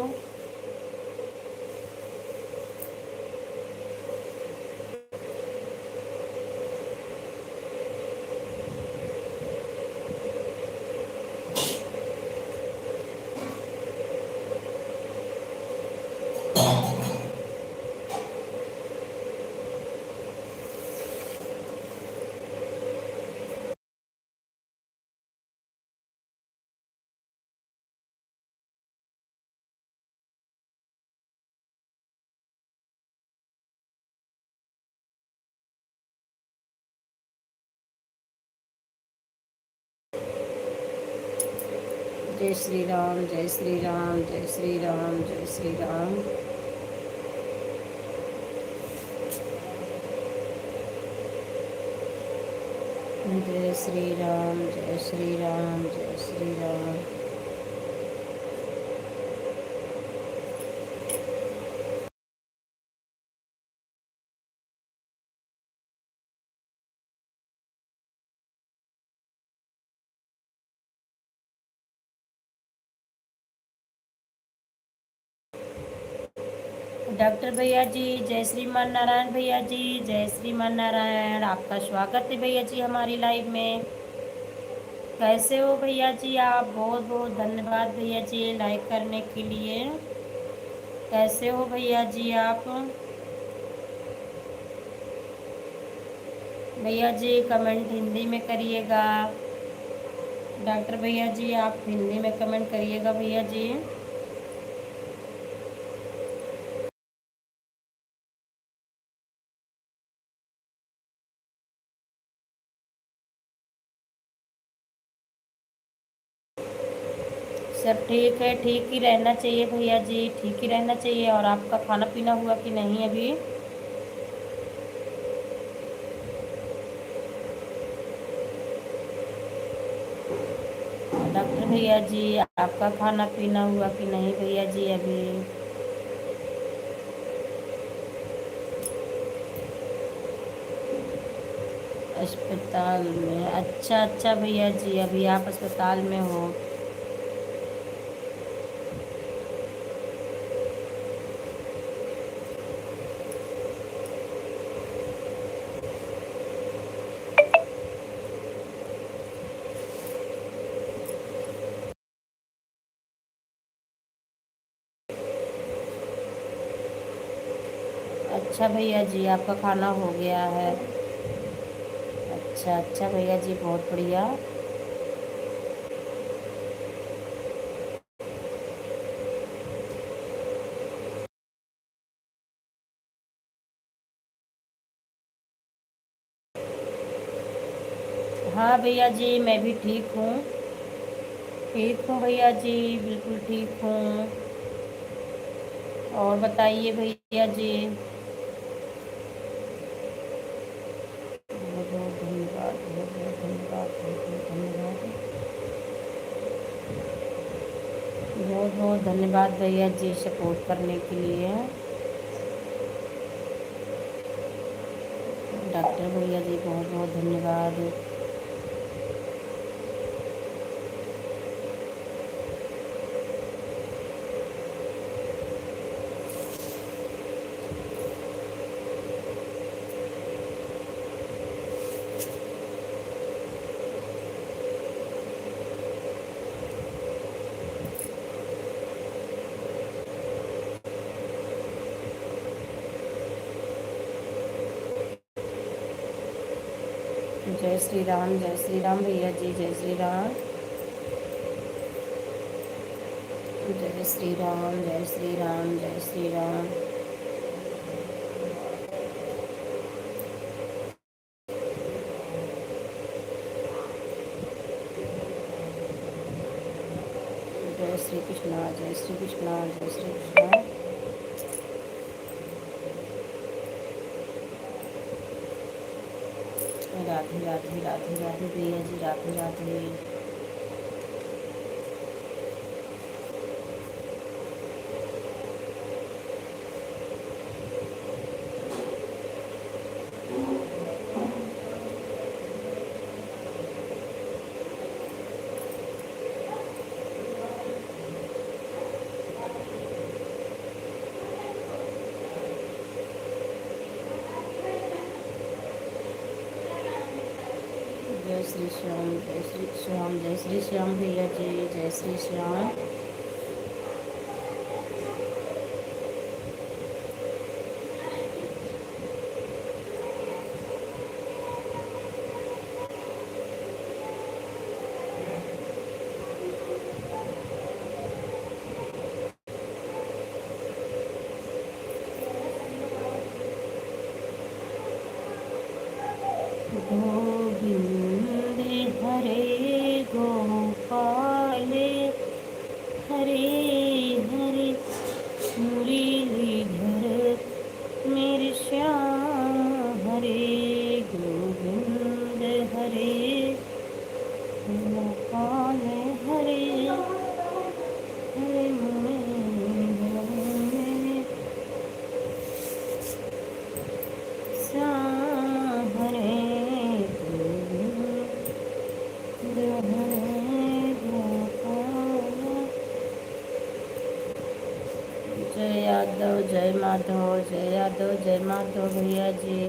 Speaker 1: जय श्री राम, जय श्री राम, जय श्री राम, जय श्री राम। जय श्री राम, जय श्री राम, जय श्री राम। डॉक्टर भैया जी, जय श्रीमान नारायण भैया जी, जय श्रीमान नारायण। आपका स्वागत है भैया जी हमारी लाइव में। कैसे हो भैया जी आप? बहुत बहुत धन्यवाद भैया जी लाइक करने के लिए। कैसे हो भैया जी आप? भैया जी कमेंट हिंदी में करिएगा। डॉक्टर भैया जी आप हिंदी में कमेंट करिएगा भैया जी। सब ठीक है, ठीक ही रहना चाहिए भैया जी, ठीक ही रहना चाहिए। और आपका खाना पीना हुआ कि नहीं अभी? डॉक्टर भैया जी आपका खाना पीना हुआ कि नहीं भैया जी अभी? अस्पताल में, अच्छा अच्छा भैया जी, अभी आप अस्पताल में हो। अच्छा भैया जी, आपका खाना हो गया है? अच्छा अच्छा भैया जी, बहुत बढ़िया। हाँ भैया जी, मैं भी ठीक हूँ। ठीक हूँ भैया जी, बिल्कुल ठीक हूँ। और बताइए भैया जी। बहुत बहुत धन्यवाद, बहुत बहुत धन्यवाद, बहुत बहुत धन्यवाद। बहुत बहुत धन्यवाद भैया जी, सपोर्ट करने के लिए। डॉक्टर भैया जी, बहुत बहुत धन्यवाद। जय श्री राम भैया जी, जय श्री राम। जय श्री राम, जय श्री राम, जय श्री राम। जय श्री कृष्णा, जय श्री कृष्णा, जय श्री कृष्णा। राधे राधे राधे राधे भैया जी, राधे राधे। जय श्री श्याम, जय श्री श्याम, जय श्री श्याम भैया जी, जय श्री श्याम। गोविंद हरे गोपाल, हरे हरे मुरलीधर, मेरे श्याम हरे। गोविंद हरे गोपाल, हरे हरे मुरलीधर, मेरे श्याम हरे। गोविंद हरे गोपाल। जय यादव, जय माधव, जय यादव, जय माधव भैया जी।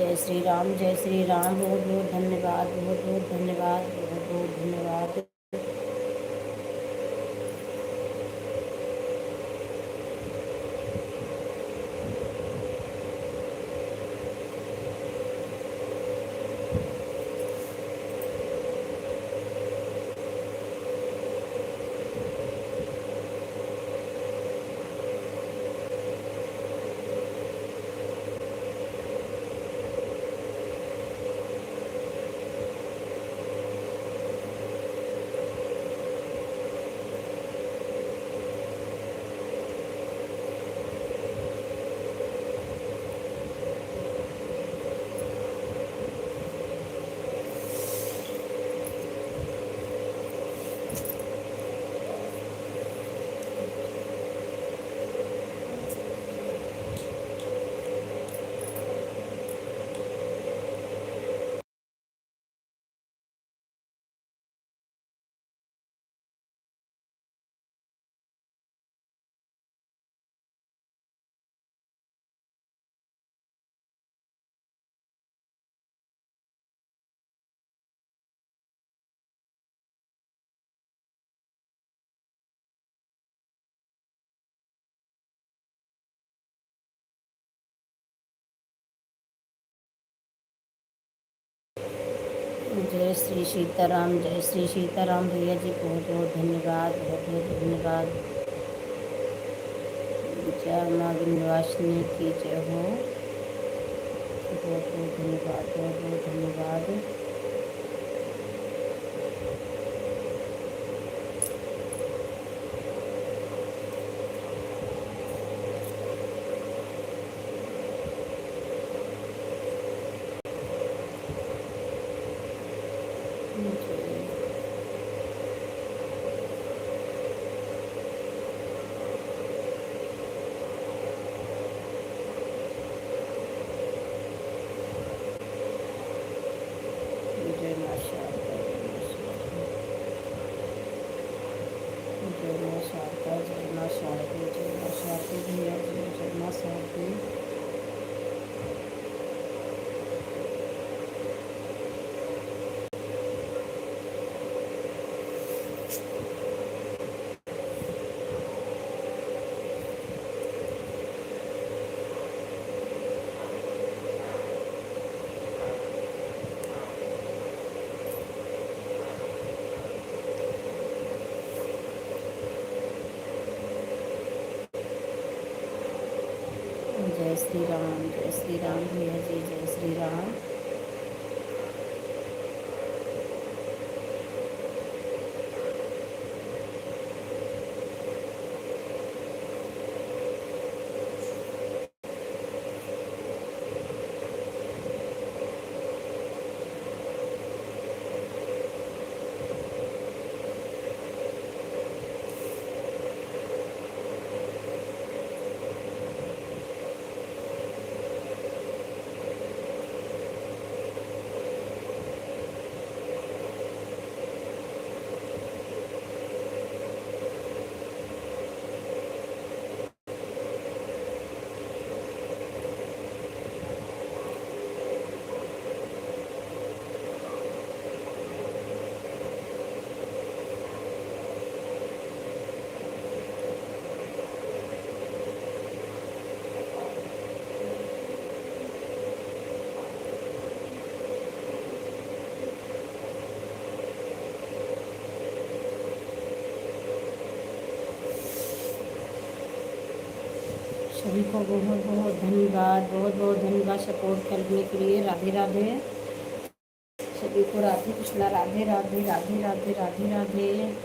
Speaker 1: जय श्री राम। बहुत बहुत धन्यवाद, बहुत बहुत धन्यवाद, बहुत बहुत धन्यवाद। जय श्री सीताराम, जय श्री सीताराम भैया जी, बहुत बहुत धन्यवाद, बहुत बहुत धन्यवाद। जय माँ विंध्यवासिनी की जय हो। बहुत बहुत धन्यवाद, बहुत बहुत धन्यवाद। जय माँ शारदा, जय माँ शारदा, जय माँ शारदा, जय माँ शारदा भैया जी, जय माँ शारदा। जय श्री राम भैया जी, जय श्री राम। सभी को बहुत बहुत धन्यवाद, बहुत बहुत धन्यवाद सपोर्ट करने के लिए। राधे राधे सभी को, राधे कृष्णा, राधे राधे, राधे राधे, राधे राधे।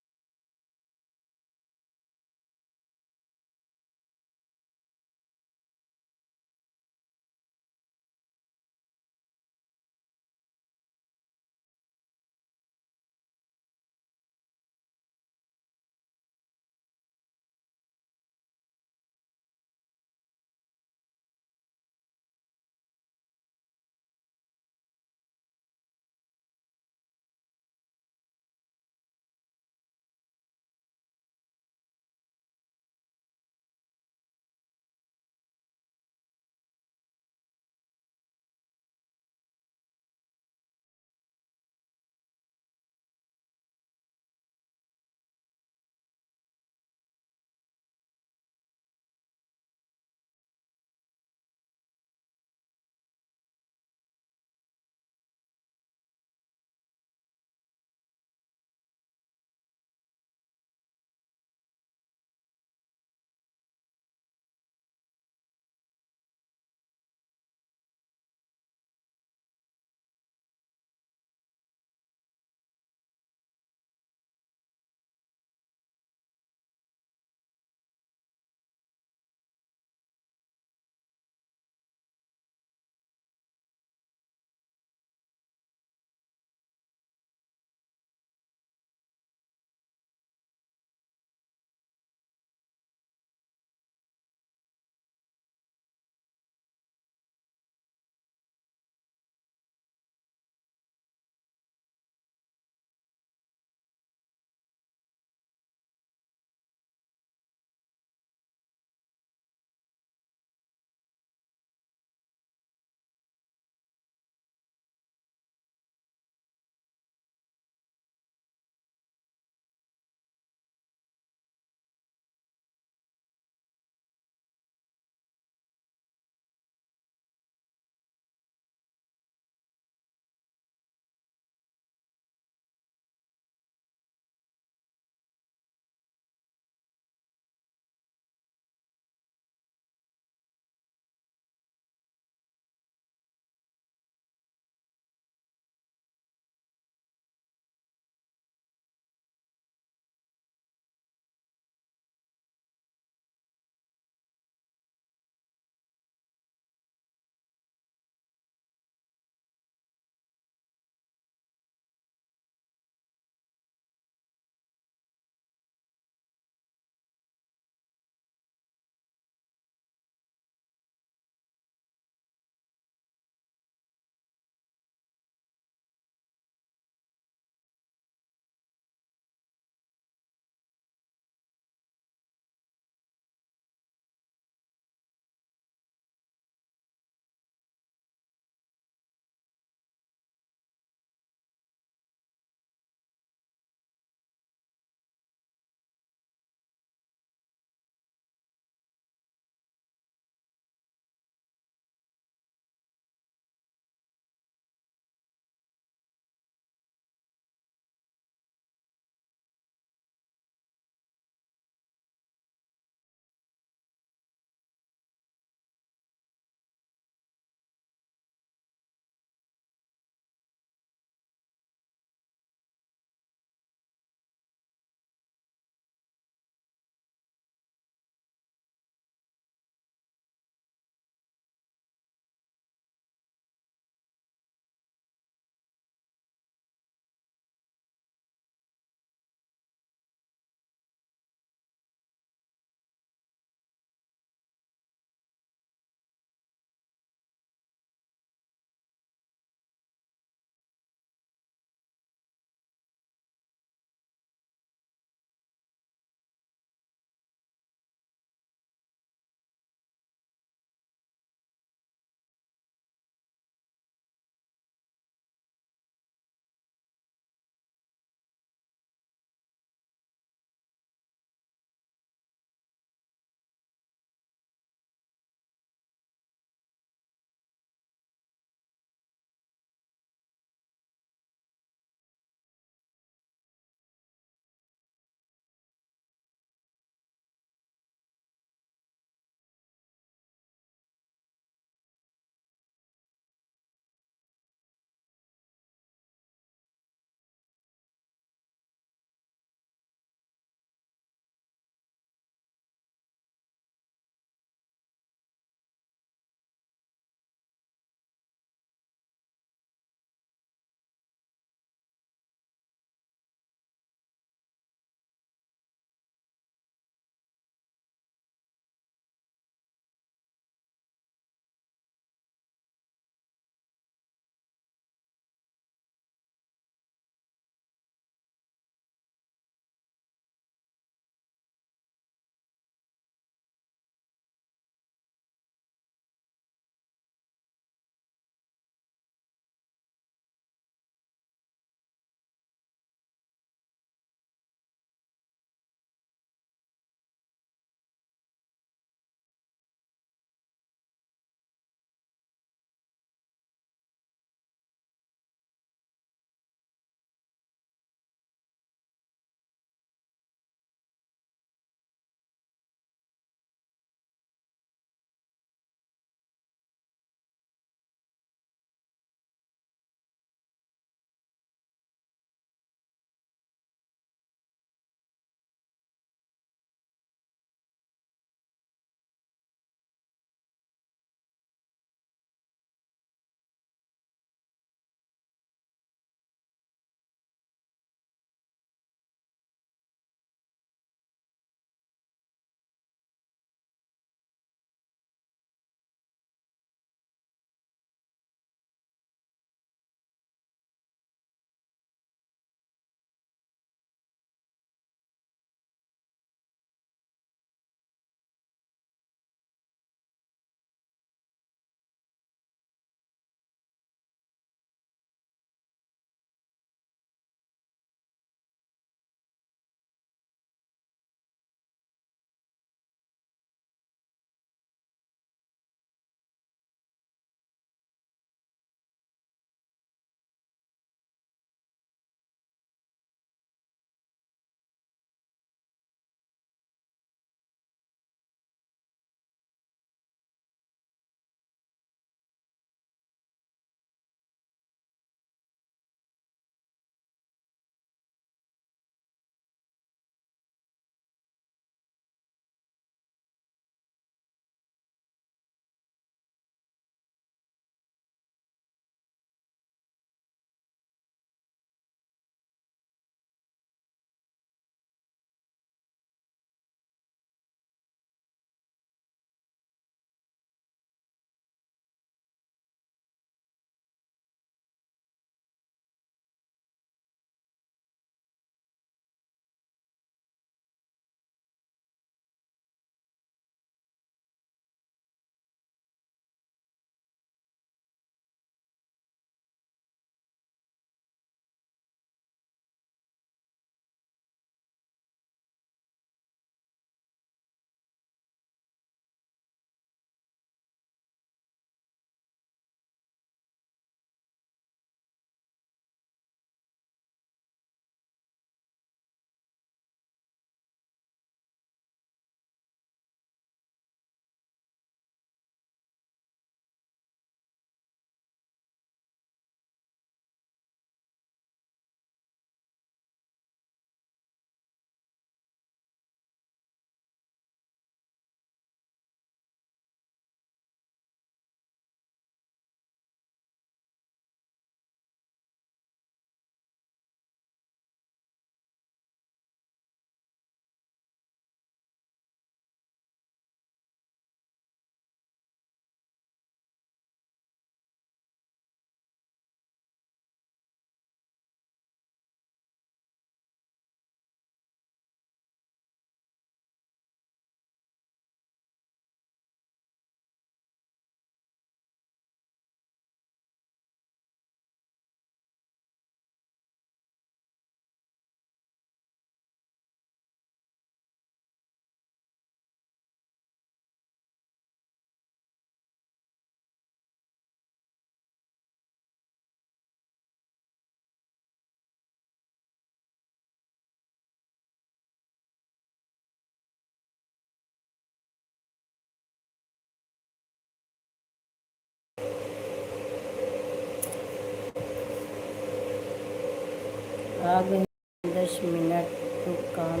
Speaker 1: आ गए 10 मिनट तो काम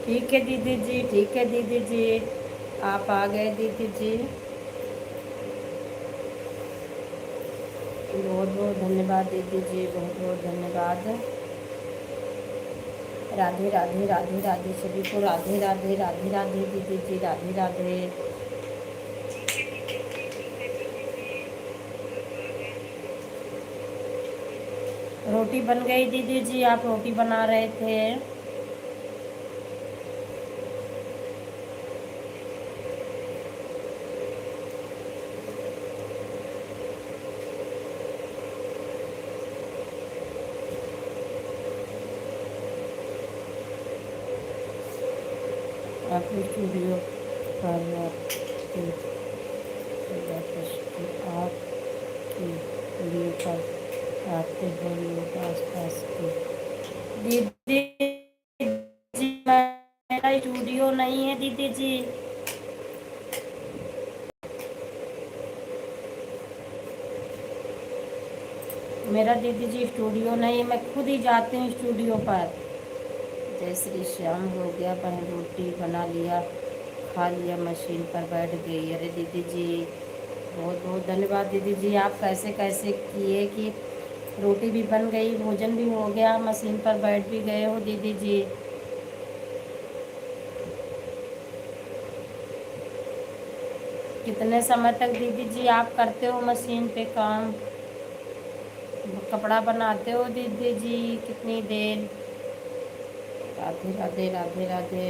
Speaker 1: ठीक है दीदी जी, ठीक है दीदी जी, आप आ गए दीदी जी, बहुत बहुत धन्यवाद दीदी जी, बहुत बहुत धन्यवाद। राधे राधे राधे राधे सभी को, राधे राधे राधे राधे दीदी जी, राधे राधे। रोटी बन गई दीदी जी, आप रोटी बना रहे थे। आप स्टूडियो पर आपकी वीडियो पर आते हैं लोग आस पास के। दीदी जी मेरा स्टूडियो नहीं है दीदी जी, मेरा दीदी जी स्टूडियो नहीं है, मैं खुद ही जाती हूँ स्टूडियो पर। जय श्री श्याम हो गया, बहन रोटी बना लिया, खा लिया, मशीन पर बैठ गई। अरे दीदी जी बहुत बहुत धन्यवाद दीदी जी, आप कैसे कैसे किए कि रोटी भी बन गई, भोजन भी हो गया, मशीन पर बैठ भी गए हो दीदी जी। कितने समय तक दीदी जी आप करते हो मशीन पे काम, कपड़ा बनाते हो दीदी जी, कितनी देर? राधे राधे राधे राधे।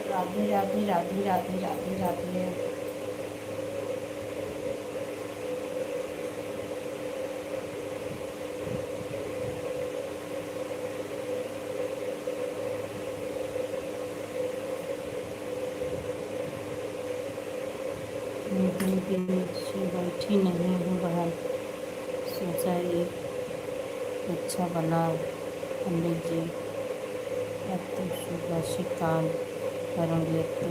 Speaker 1: राधे राधे राधे राधे राधे राधे। दिन से बैठी नहीं हूँ बहन, सोचा ये अच्छा बना पंडित जी, अब तो सुबह से काम करूँगी, अब तो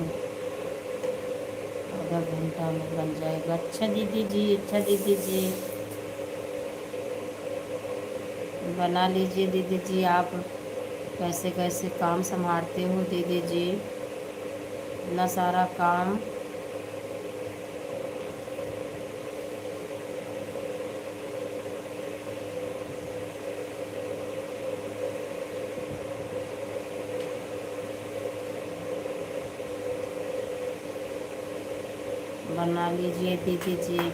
Speaker 1: आधा घंटा में बन जाएगा। अच्छा दीदी जी, अच्छा दीदी जी, बना लीजिए दीदी जी। आप कैसे कैसे काम संभालते हो दीदी जी, इतना सारा काम। बना लीजिए दीदी जी।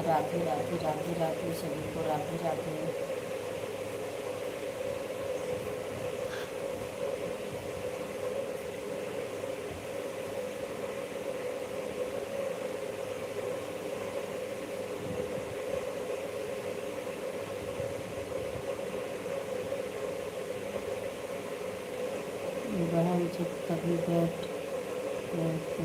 Speaker 1: राधे राधे राधे राधे सभी को, राधे राधे। बहन जी कभी बैठ के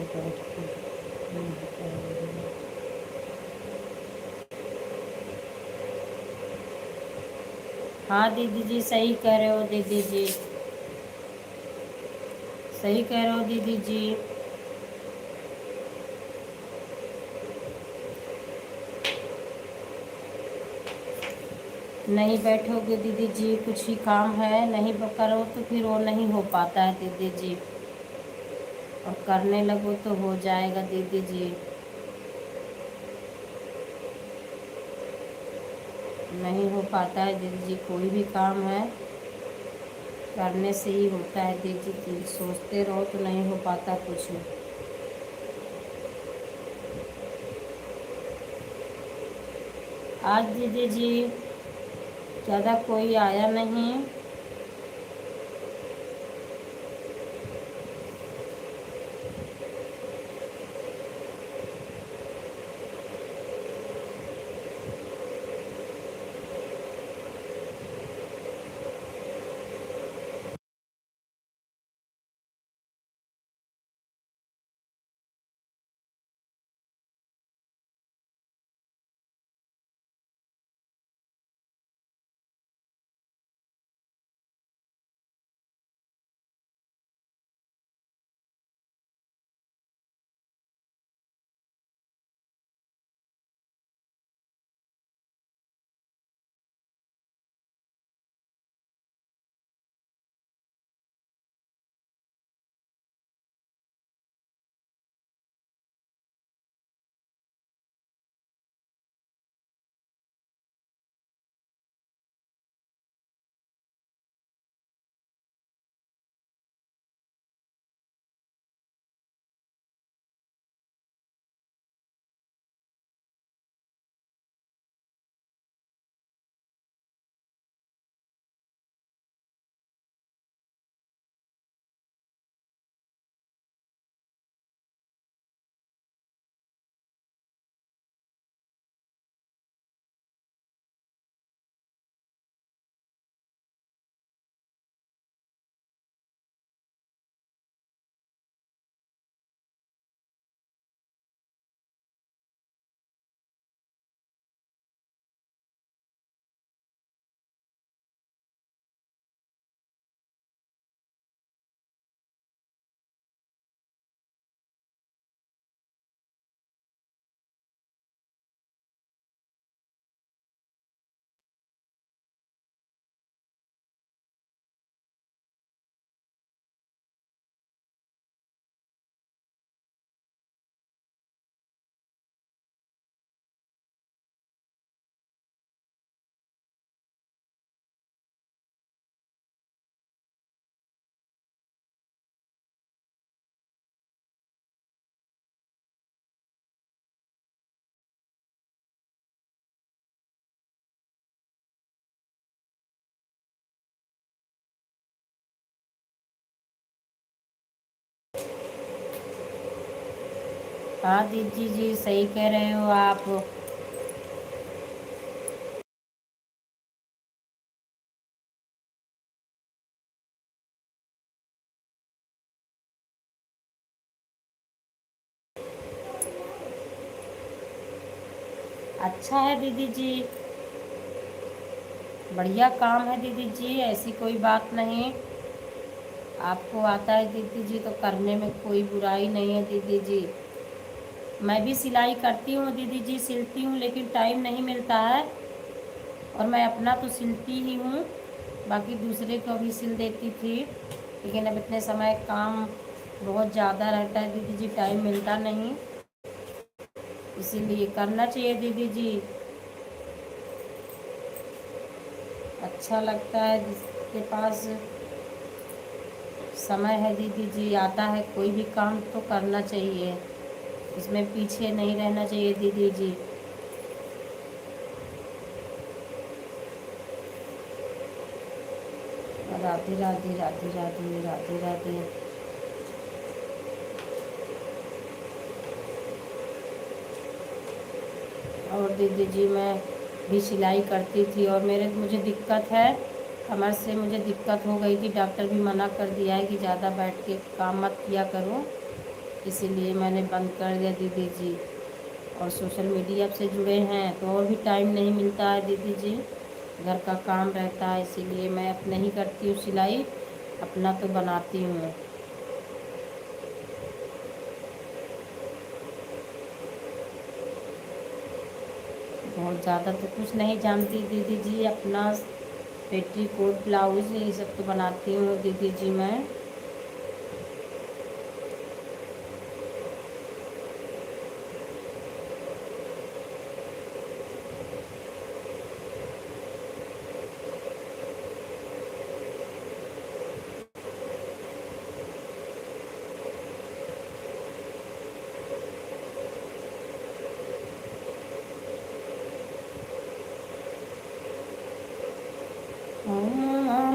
Speaker 1: हाँ दीदी जी सही कह रहे हो दीदी जी, सही कह रहे हो दीदी जी। नहीं बैठोगे दीदी जी, कुछ ही काम है, नहीं करो तो फिर वो नहीं हो पाता है दीदी जी, और करने लगो तो हो जाएगा दीदी जी। नहीं हो पाता है दीदी जी, कोई भी काम है करने से ही होता है दीदी जी, सोचते रहो तो नहीं हो पाता कुछ। आज दीदी जी ज़्यादा कोई आया नहीं। हाँ दीदी जी सही कह रहे हो आप। अच्छा है दीदी जी, बढ़िया काम है दीदी जी, ऐसी कोई बात नहीं। आपको आता है दीदी जी तो करने में कोई बुराई नहीं है दीदी जी। मैं भी सिलाई करती हूँ दीदी जी, सिलती हूँ, लेकिन टाइम नहीं मिलता है। और मैं अपना तो सिलती ही हूँ, बाकी दूसरे को भी सिल देती थी, लेकिन अब इतने समय काम बहुत ज़्यादा रहता है दीदी जी, टाइम मिलता नहीं। इसीलिए करना चाहिए दीदी जी, अच्छा लगता है जिसके पास समय है दीदी जी, आता है कोई भी काम तो करना चाहिए, इसमें पीछे नहीं रहना चाहिए दीदी जी। राधे राधे राधे राधे राधे राधे। और दीदी जी मैं भी सिलाई करती थी, और मुझे दिक्कत है, कमर से मुझे दिक्कत हो गई थी, डॉक्टर भी मना कर दिया है कि ज़्यादा बैठ के काम मत किया करो, इसीलिए मैंने बंद कर दिया दीदी जी। और सोशल मीडिया से जुड़े हैं तो और भी टाइम नहीं मिलता है दीदी जी, घर का काम रहता है, इसीलिए मैं अब नहीं करती हूँ सिलाई, अपना तो बनाती हूँ। बहुत ज़्यादा तो कुछ नहीं जानती दीदी जी, अपना पेटीकोट ब्लाउज ये सब तो बनाती हूँ दीदी जी मैं।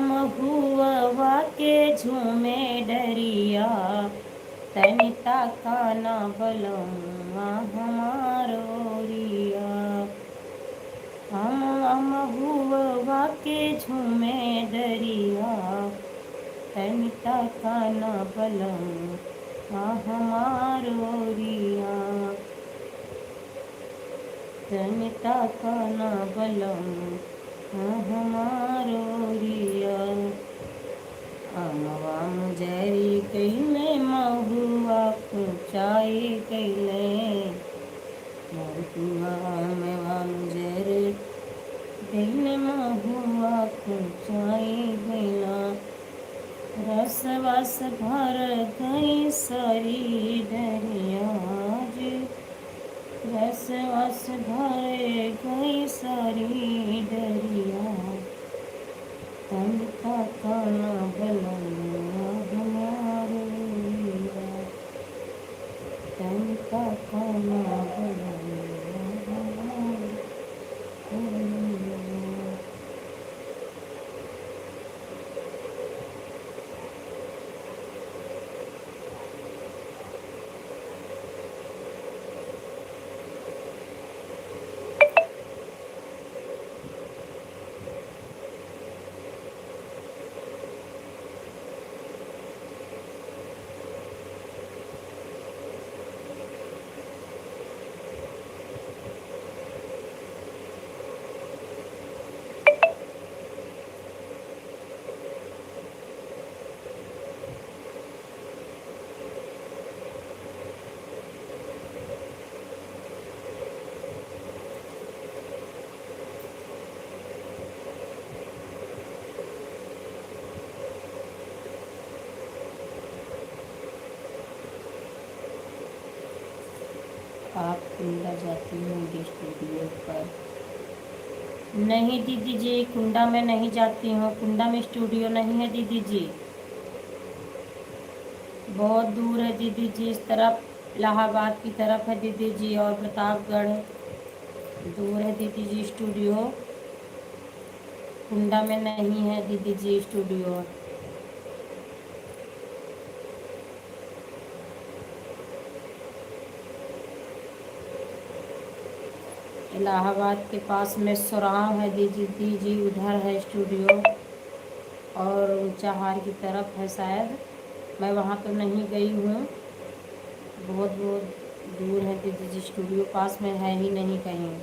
Speaker 1: महुआ के झूमे डरिया, तनिता काना बलमुआ हमारो रिया। महुआ के झूमे डरिया, तनिता काना बलमुआ हमारो रिया। तनिता काना बलमुआ हमारो रिया। अमवा मुजरी कैले महुआ कुचाई कैले, महुआ अमवा मुजरी कैले महुआ कुचाई गैला। रस वस भर गई सारी डरिया जी, रस वस भर गई सारी डरिया। तनिता काना बलमुआ हमारो रिया, तनिता काना बलमुआ हमारो रिया। आप कुंडा जाती होंगी स्टूडियो पर? नहीं दीदी जी, कुंडा में नहीं जाती हूँ, कुंडा में स्टूडियो नहीं है दीदी जी, बहुत दूर है दीदी जी। इस तरफ इलाहाबाद की तरफ है दीदी जी, और प्रतापगढ़ दूर है दीदी जी स्टूडियो। कुंडा में नहीं है दीदी जी स्टूडियो। इलाहाबाद के पास में सुराह है दीदी जी, उधर है स्टूडियो, और ऊंचाहार की तरफ है शायद, मैं वहाँ तो नहीं गई हूँ। बहुत बहुत दूर है दीदी जी स्टूडियो, पास में है ही नहीं कहीं।